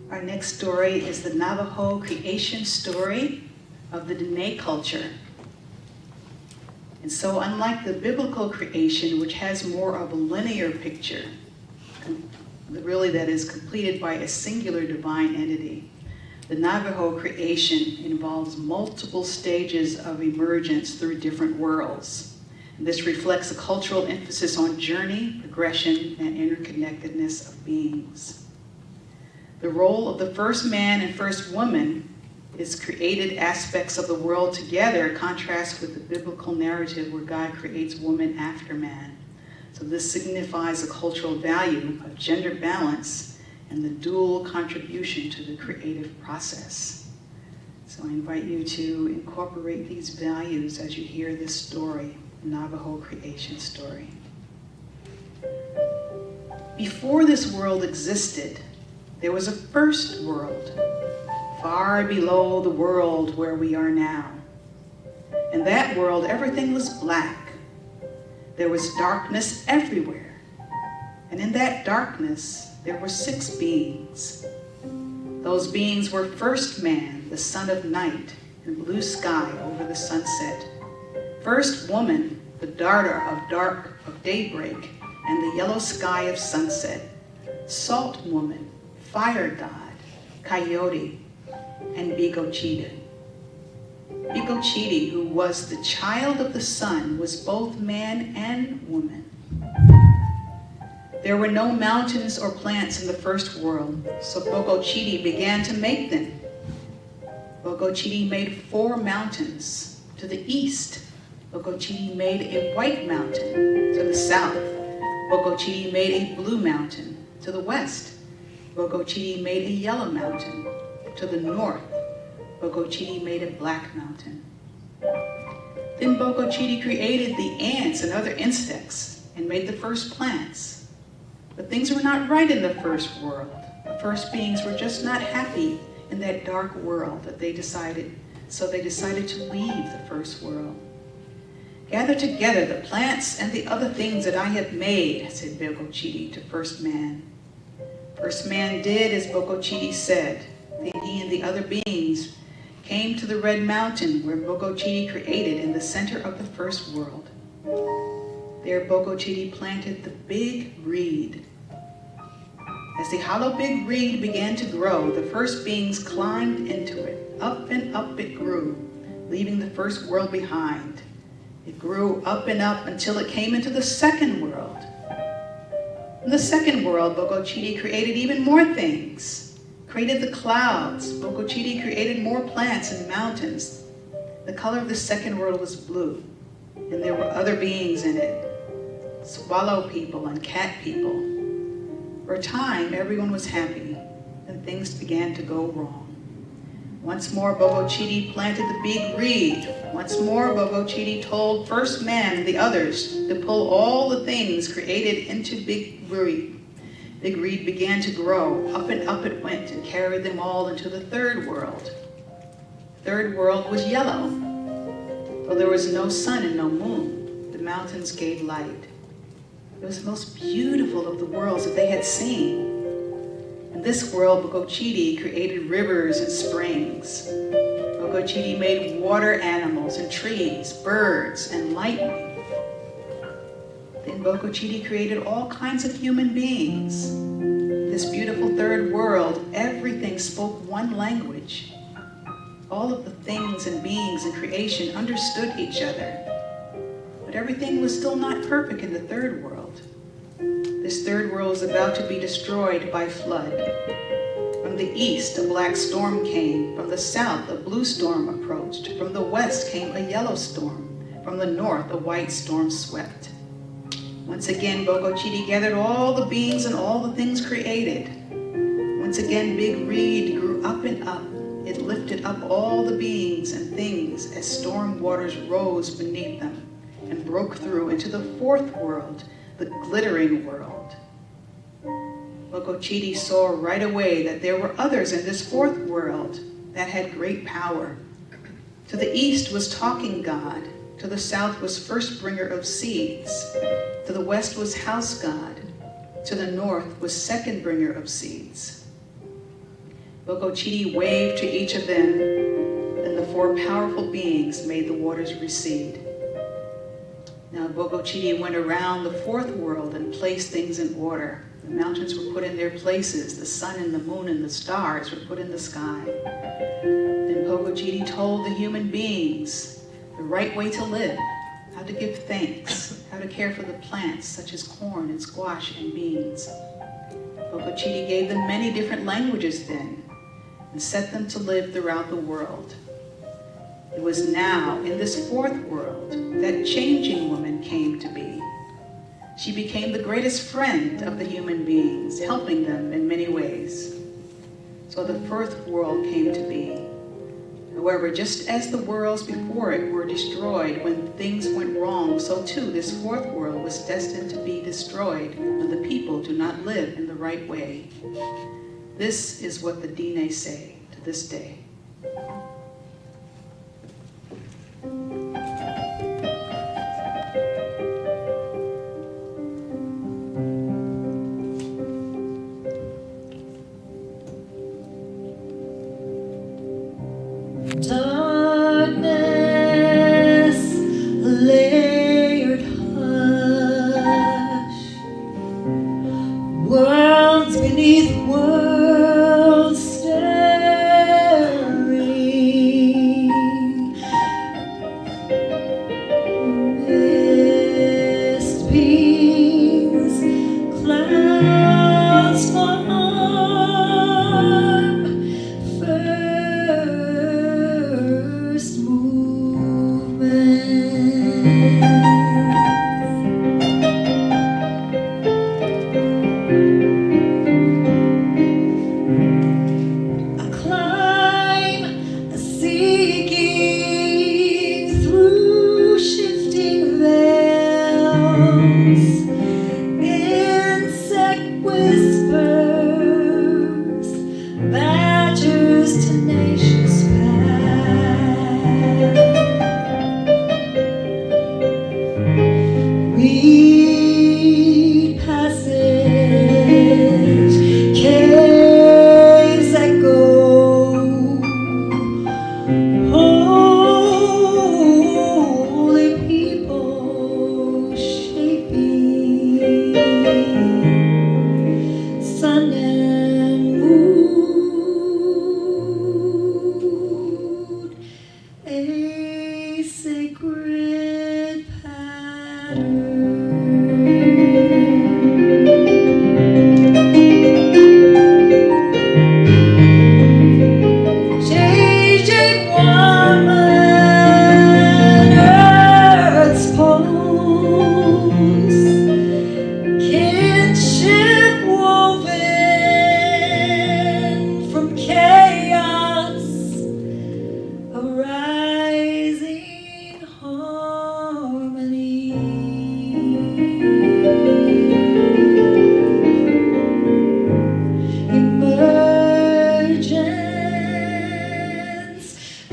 Our next story is the Navajo creation story of the Dene culture. And so unlike the biblical creation, which has more of a linear picture, really that is completed by a singular divine entity, the Navajo creation involves multiple stages of emergence through different worlds. And this reflects a cultural emphasis on journey, progression, and interconnectedness of beings. The role of the first man and first woman is created aspects of the world together, contrast with the biblical narrative where God creates woman after man. So this signifies a cultural value of gender balance and the dual contribution to the creative process. So I invite you to incorporate these values as you hear this story, the Navajo creation story. Before this world existed, there was a first world, far below the world where we are now. In that world, everything was black. There was darkness everywhere. And in that darkness, there were 6 beings. Those beings were first man, the son of night, and blue sky over the sunset. First woman, the daughter of daybreak, and the yellow sky of sunset. Salt woman, fire god, coyote, and Bigochidi. Bigochidi, who was the child of the sun, was both man and woman. There were no mountains or plants in the first world, so Bigochidi began to make them. Bigochidi made 4 mountains. To the east, Bigochidi made a white mountain. To the south, Bigochidi made a blue mountain. To the west, Bigochidi made a yellow mountain. To the north, Bigochidi made a black mountain. Then Bigochidi created the ants and other insects and made the first plants. But things were not right in the first world. The first beings were just not happy in that dark world so they decided to leave the first world. Gather together the plants and the other things that I have made, said Bigochidi to first man. First man did as Bigochidi said. Then he and the other beings came to the Red Mountain where Bigochidi created in the center of the first world. There Bigochidi planted the big reed. As the hollow big reed began to grow, the first beings climbed into it. Up and up it grew, leaving the first world behind. It grew up and up until it came into the second world. In the second world, Bigochidi created even more things. Created the clouds. Bigochidi created more plants and mountains. The color of the second world was blue, and there were other beings in it, swallow people and cat people. For a time, everyone was happy, and things began to go wrong. Once more, Bogochiti planted the big reed. Once more, Bogochiti told first man and the others to pull all the things created into big reed. Big reed began to grow. Up and up it went and carried them all into the third world. The third world was yellow. Though there was no sun and no moon, the mountains gave light. It was the most beautiful of the worlds that they had seen. In this world, Bogochiti created rivers and springs. Bogochiti made water animals and trees, birds, and lightning. Then Bogochiti created all kinds of human beings. This beautiful third world, everything spoke one language. All of the things and beings in creation understood each other. But everything was still not perfect in the third world. This third world was about to be destroyed by flood. From the east, a black storm came. From the south, a blue storm approached. From the west came a yellow storm. From the north, a white storm swept. Once again, Bogochiti gathered all the beings and all the things created. Once again, Big Reed grew up and up. It lifted up all the beings and things as storm waters rose beneath them and broke through into the fourth world, the glittering world. Bogochiti saw right away that there were others in this fourth world that had great power. To the east was Talking God. To the south was First Bringer of Seeds. To the west was House God. To the north was Second Bringer of Seeds. Bogochiti waved to each of them, and the four powerful beings made the waters recede. Now Bogochiti went around the fourth world and placed things in order. The mountains were put in their places. The sun and the moon and the stars were put in the sky. Then Bogochiti told the human beings the right way to live, how to give thanks, how to care for the plants such as corn and squash and beans. Bogochiti gave them many different languages then and set them to live throughout the world. It was now in this fourth world that changing woman came to be. She became the greatest friend of the human beings, helping them in many ways. So the fourth world came to be. However, just as the worlds before it were destroyed when things went wrong, so too this fourth world was destined to be destroyed when the people do not live in the right way. This is what the Dine say to this day. Darkness, layered hush, worlds beneath worlds staring, mist beams, clouds form, furrows.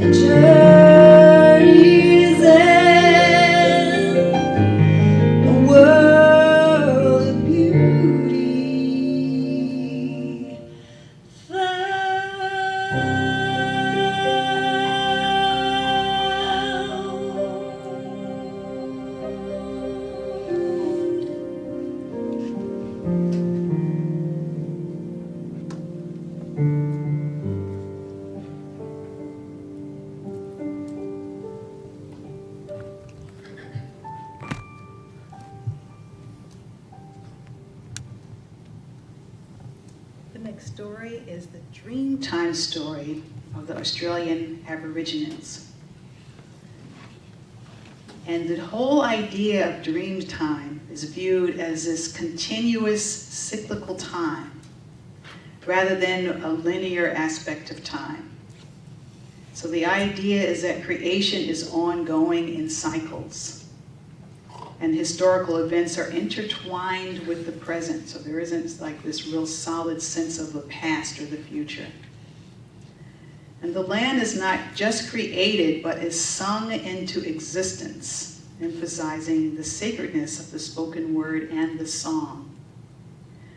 journey's end, a world of beauty The next story is the Dreamtime story of the Australian Aborigines. And the whole idea of Dreamtime is viewed as this continuous cyclical time rather than a linear aspect of time. So the idea is that creation is ongoing in cycles. And historical events are intertwined with the present, so there isn't like this real solid sense of the past or the future. And the land is not just created, but is sung into existence, emphasizing the sacredness of the spoken word and the song.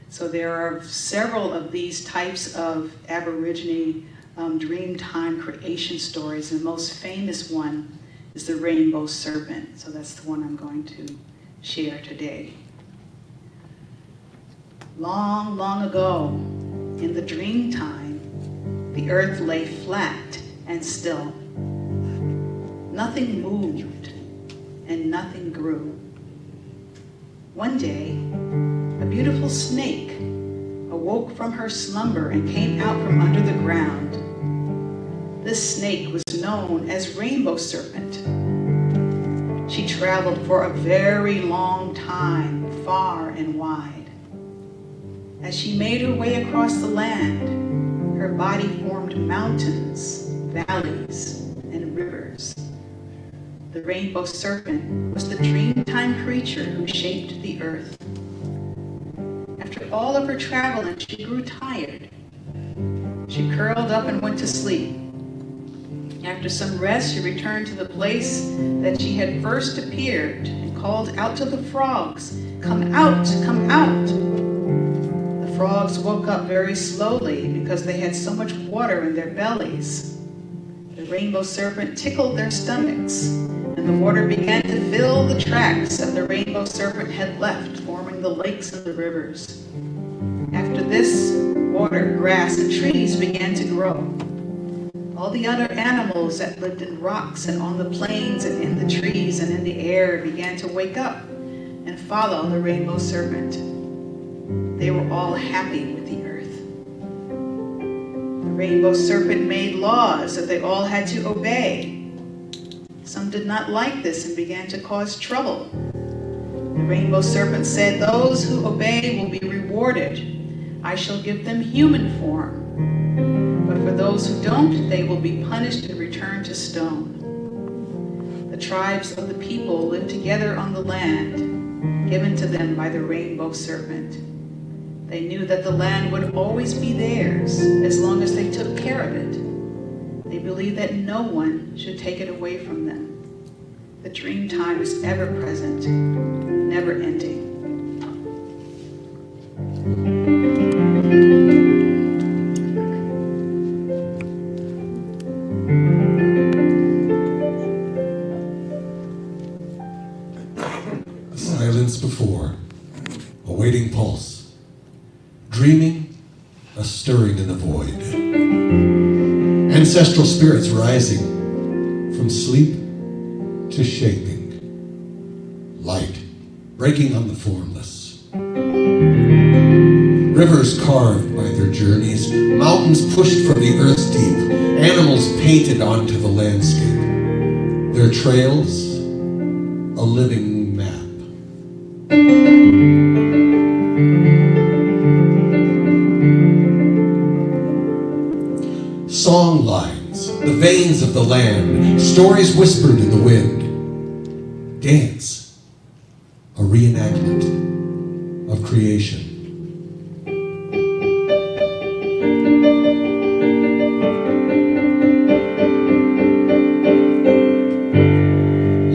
So there are several of these types of Aborigine Dreamtime creation stories. The most famous one is the rainbow serpent. So that's the one I'm going to share today. Long, long ago, in the dream time, the earth lay flat and still. Nothing moved and nothing grew. One day, a beautiful snake awoke from her slumber and came out from under the ground. This snake was known as Rainbow Serpent. She traveled for a very long time, far and wide. As she made her way across the land, her body formed mountains, valleys, and rivers. The Rainbow Serpent was the dreamtime creature who shaped the earth. After all of her traveling, she grew tired. She curled up and went to sleep. After some rest, she returned to the place that she had first appeared and called out to the frogs, "Come out, come out." The frogs woke up very slowly because they had so much water in their bellies. The Rainbow Serpent tickled their stomachs, and the water began to fill the tracks that the Rainbow Serpent had left, forming the lakes and the rivers. After this, water, grass, and trees began to grow. All the other animals that lived in rocks and on the plains and in the trees and in the air began to wake up and follow the Rainbow Serpent. They were all happy with the earth. The Rainbow Serpent made laws that they all had to obey. Some did not like this and began to cause trouble. The Rainbow Serpent said, "Those who obey will be rewarded. I shall give them human form. But for those who don't, they will be punished and returned to stone." The tribes of the people lived together on the land given to them by the Rainbow Serpent. They knew that the land would always be theirs as long as they took care of it. They believed that no one should take it away from them. The dream time is ever present, never ending. Silence before, a waiting pulse, dreaming, a stirring in the void. Ancestral spirits rising from sleep to shaping. Light breaking on the formless. Rivers carved by their journeys, mountains pushed from the earth's deep, animals painted onto the landscape. Their trails, a living map. Song lines, the veins of the land, stories whispered in the wind. Dance, a reenactment of creation.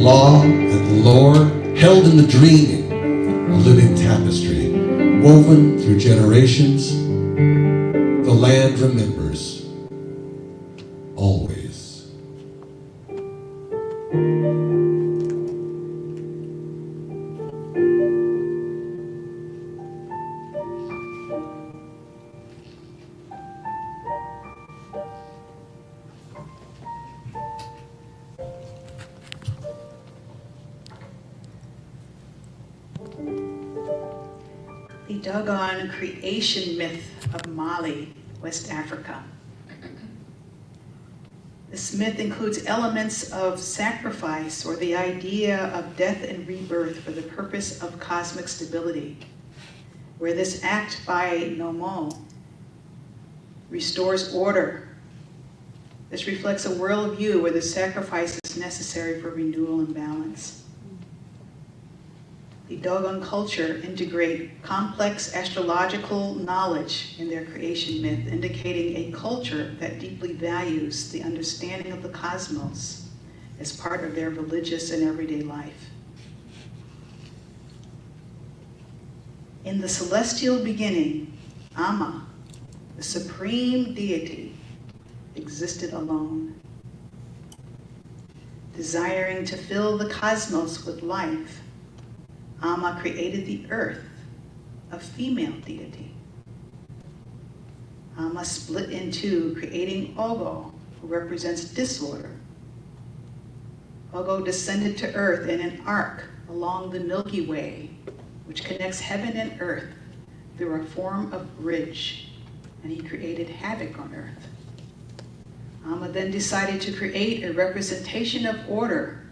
law and lore held in the dreaming, a living tapestry, woven through generations. The land remembers, always. The Dogon creation myth of Mali, West Africa. This myth includes elements of sacrifice or the idea of death and rebirth for the purpose of cosmic stability, where this act by Nomo restores order. This reflects a worldview where the sacrifice is necessary for renewal and balance. The Dogon culture integrate complex astrological knowledge in their creation myth, indicating a culture that deeply values the understanding of the cosmos as part of their religious and everyday life. In the celestial beginning, Amma, the supreme deity, existed alone. Desiring to fill the cosmos with life, Amma created the earth, a female deity. Amma split in two, creating Ogo, who represents disorder. Ogo descended to earth in an arc along the Milky Way, which connects heaven and earth through a form of bridge, and he created havoc on earth. Amma then decided to create a representation of order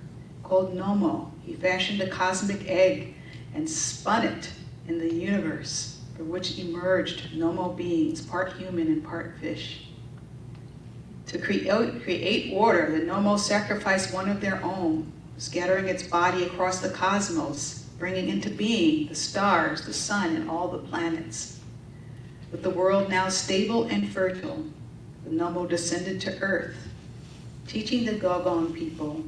called Nomo. He fashioned a cosmic egg and spun it in the universe, for which emerged Nomo beings, part human and part fish. To create order, the Nomo sacrificed one of their own, scattering its body across the cosmos, bringing into being the stars, the sun, and all the planets. With the world now stable and fertile, the Nomo descended to earth, teaching the Dogon people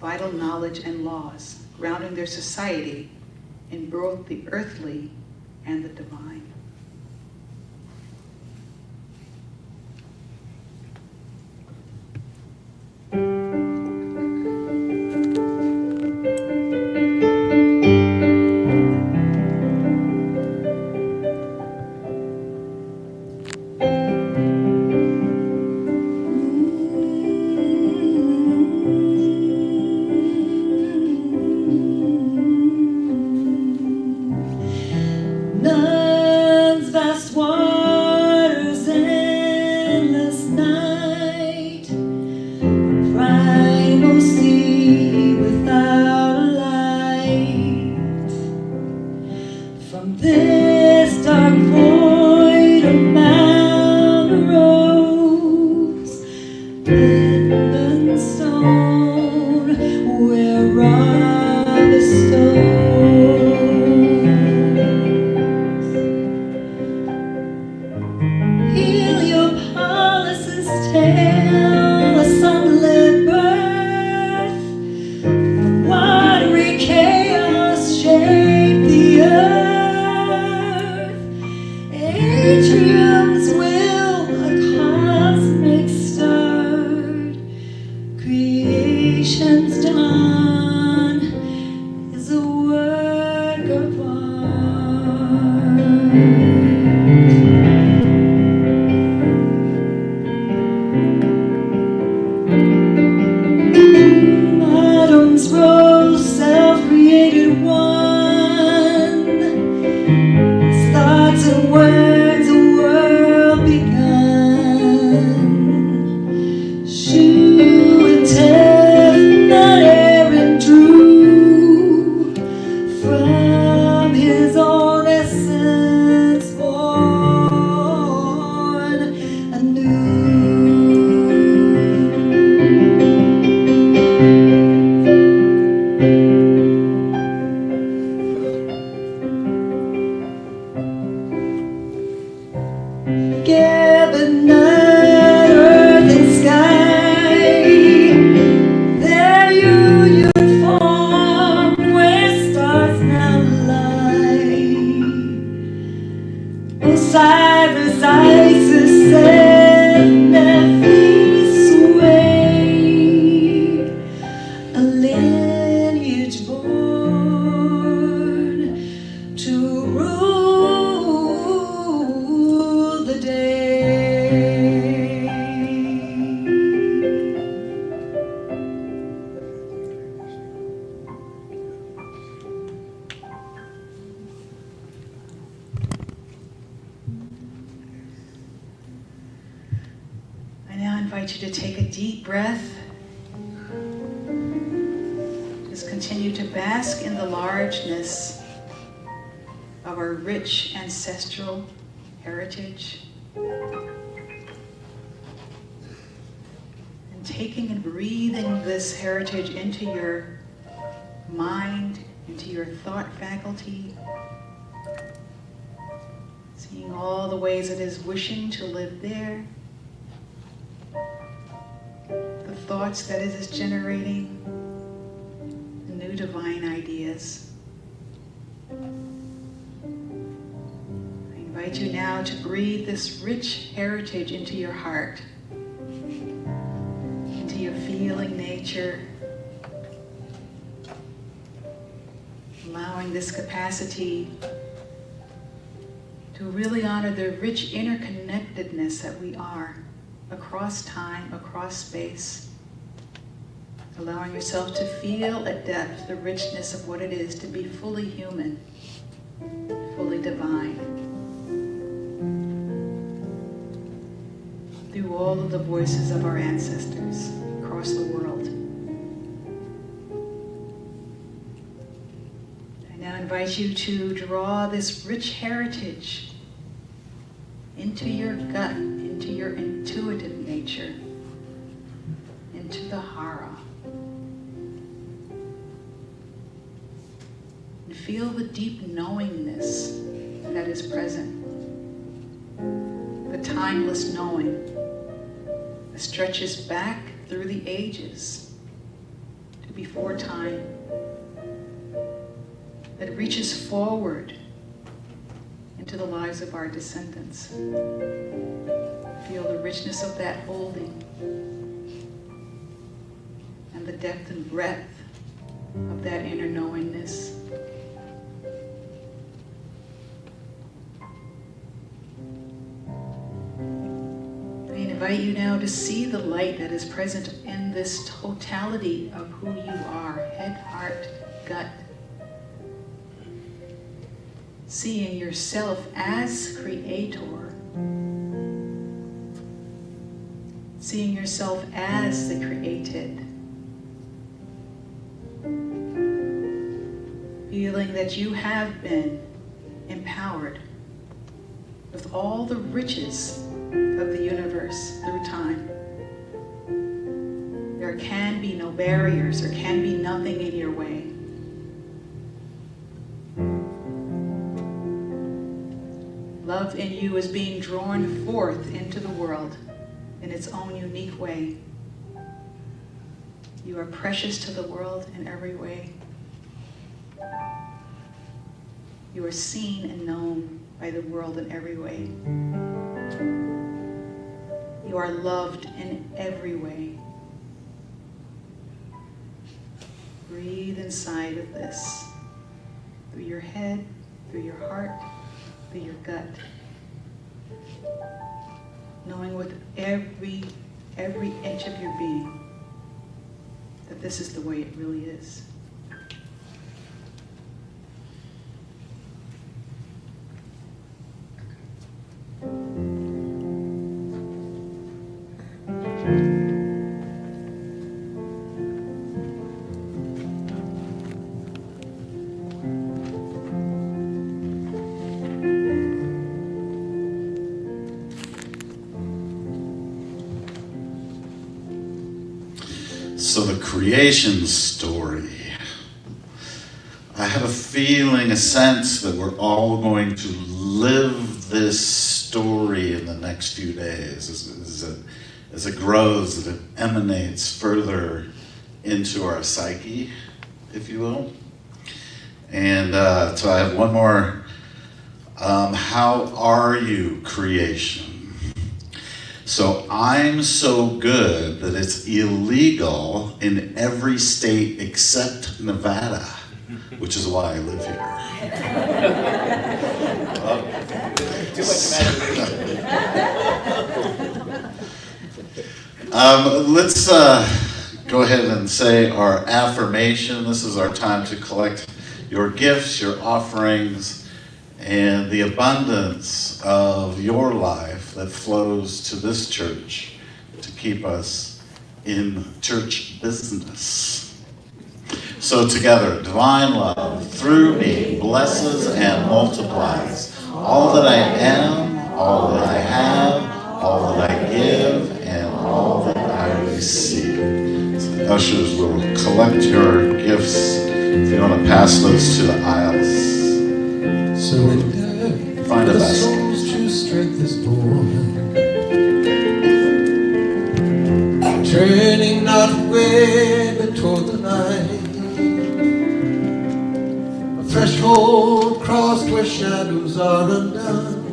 vital knowledge and laws, grounding their society in both the earthly and the divine. None's vast waters, endless night, primal sea without a light. From this dark void a mountain rose, wind and stone, where are the stones? Heliopolis' tale, a sunlit birth, watery chaos shaped the earth. Atrium's will, a cosmic start, creation's dawn is a work of art. Atoms rose, self-created one. His thoughts and words, a world begun. Shu and Tef, not Aaron drew from his own essence, born anew. Together, night, earth, and sky, deep breath. Just continue to bask in the largeness of our rich ancestral heritage. And taking and breathing this heritage into your mind, into your thought faculty. Seeing all the ways it is wishing to live there. The thoughts that it is generating. The new divine ideas. I invite you now to breathe this rich heritage into your heart. Into your feeling nature. Allowing this capacity to really honor the rich interconnectedness that we are across time, across space. Allowing yourself to feel at depth the richness of what it is to be fully human, fully divine. Through all of the voices of our ancestors across the world. I now invite you to draw this rich heritage into your gut, into your intuitive nature, into the hara. And feel the deep knowingness that is present. The timeless knowing that stretches back through the ages to before time, that reaches forward into the lives of our descendants. Feel the richness of that holding and the depth and breadth of that inner knowingness. I invite you now to see the light that is present in this totality of who you are, head, heart, gut. Seeing yourself as creator. Seeing yourself as the created. Feeling that you have been empowered with all the riches of the universe through time. There can be no barriers, there can be nothing in your way. Love in you is being drawn forth into the world in its own unique way. You are precious to the world in every way. You are seen and known by the world in every way. You are loved in every way. Breathe inside of this, through your head, through your heart, through your gut. Knowing with every inch of your being that this is the way it really is. So the creation story. I have a feeling, a sense that we're all going to live this story in the next few days as it grows, as it emanates further into our psyche, if you will. And so I have one more. How are you, creation? So I'm so good that it's illegal in every state except Nevada, which is why I live here. Too much imagination. Let's go ahead and say our affirmation. This is our time to collect your gifts, your offerings, and the abundance of your life that flows to this church to keep us in church business. So together, divine love through me blesses and multiplies all that I am, all that I have, all that I give, and all that I receive. So the ushers will collect your gifts. If you want to pass those to the aisles, Surrender. find a The basket. soul's true strength is born. Turning not away, but toward the light. A threshold crossed where shadows are undone.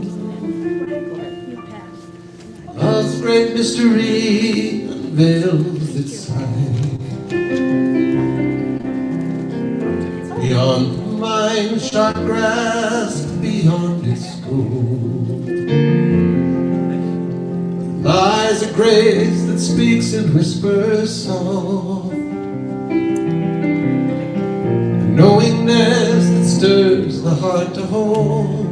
Love's great mystery unveils its sight. Beyond the mind's sharp grasp, beyond its scope, lies a grace that speaks in whispers soft, a knowingness that stirs the heart to hope,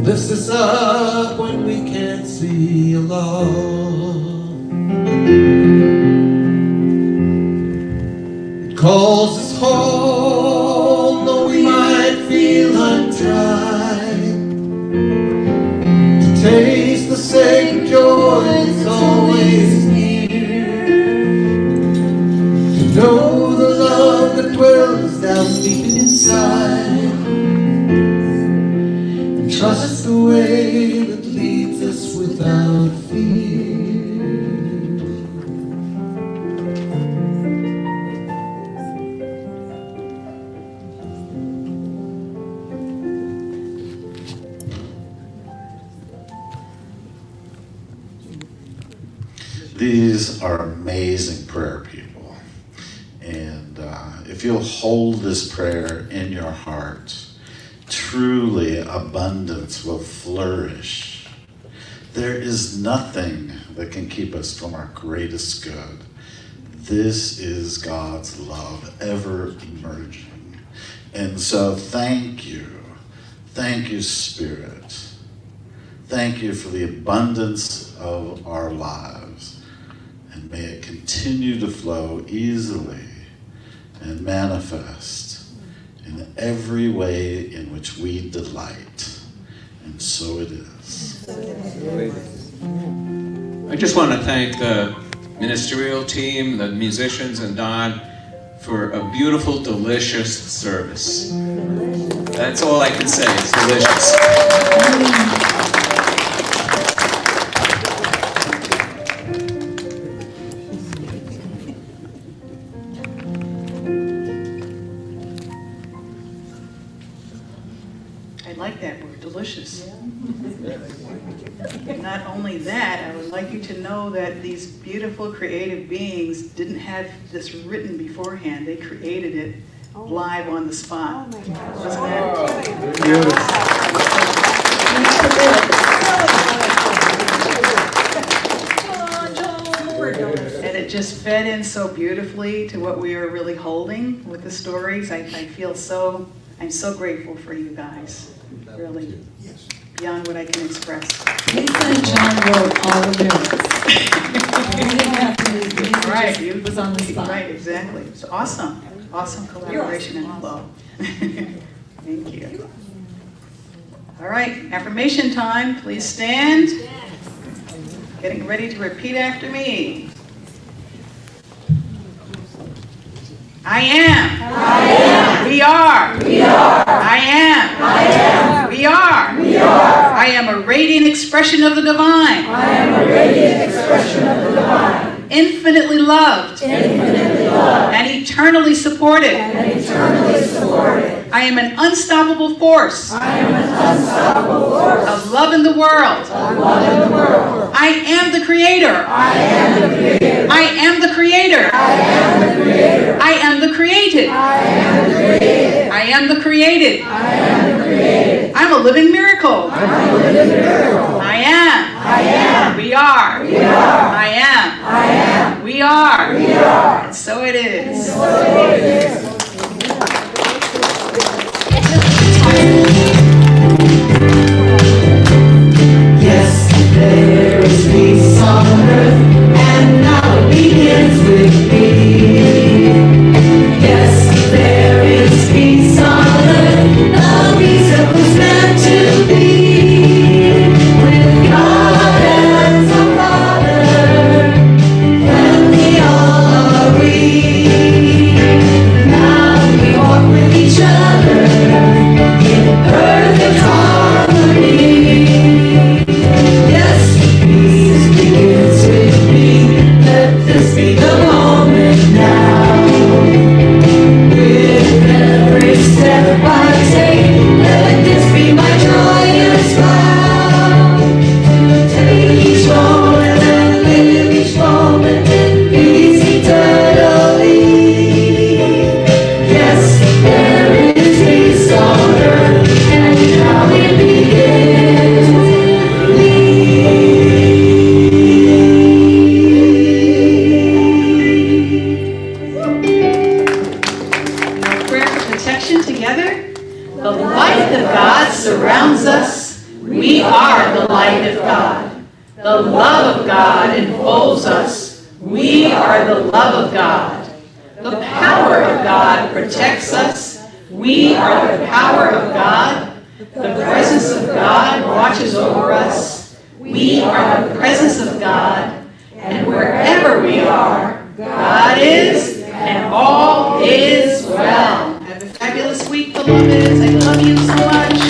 lifts us up when we can't see aloft. It calls us home, though we might feel untried, to taste the sacred joy that's always near, to know the love that dwells down deep inside, and trust the way that leads us without fear. These are amazing prayer people. And if you'll hold this prayer in your heart, truly abundance will flourish. There is nothing that can keep us from our greatest good. This is God's love ever emerging. And so thank you. Thank you, Spirit. Thank you for the abundance of our lives. And may it continue to flow easily and manifest in every way in which we delight. And so it is. I just want to thank the ministerial team, the musicians, and Don for a beautiful, delicious service. That's all I can say. It's delicious. I like that word, delicious. Not only that, I would like you to know that these beautiful creative beings didn't have this written beforehand. They created it live on the spot. Wasn't that? And it just fed in so beautifully to what we are really holding with the stories. I'm so grateful for you guys. Really, beyond what I can express. Lisa and John wrote all the lyrics. Right, It was on the spot. Right, exactly. It's awesome. Awesome collaboration and flow. Thank you. All right, affirmation time. Please stand. Getting ready to repeat after me. I am. I am. We are. We are. I am. I am. We are. We are. I am a radiant expression of the divine. I am a radiant expression of the divine. Infinitely loved. Infinitely loved. And eternally supported. And eternally supported. I am an unstoppable force I am an unstoppable force of love in the world. of love in the world. I am the creator. I am the creator. I am the creator. I am the creator. I am the created. I am the created. I am the created. I am the created. I'm a living miracle. I'm a living miracle. I am. I am. We are. We are. I am. I am. We are. We are. And so it is. So it is. Yes, there is peace on earth, and now it begins with me. Yes, there is peace on earth, the peace that was meant to be. With God as our Father, when we all agree. Now we walk with each other in perfect harmony. Yes, peace begins with me. Let this be the moment now. With every step I take, let this be my joyous vow. To take each moment and live each moment in peace eternally. Yes, there is peace on earth, and now it begins with me. Our prayer for protection together. The light of God surrounds us. We are the light of God. The love of God enfolds us. We are the love of God. The power of God protects us. We are the power of God. The presence of God watches over us. We are the presence of God. And wherever we are, God is, and all is well. Have a fabulous week, beloveds. I love you so much.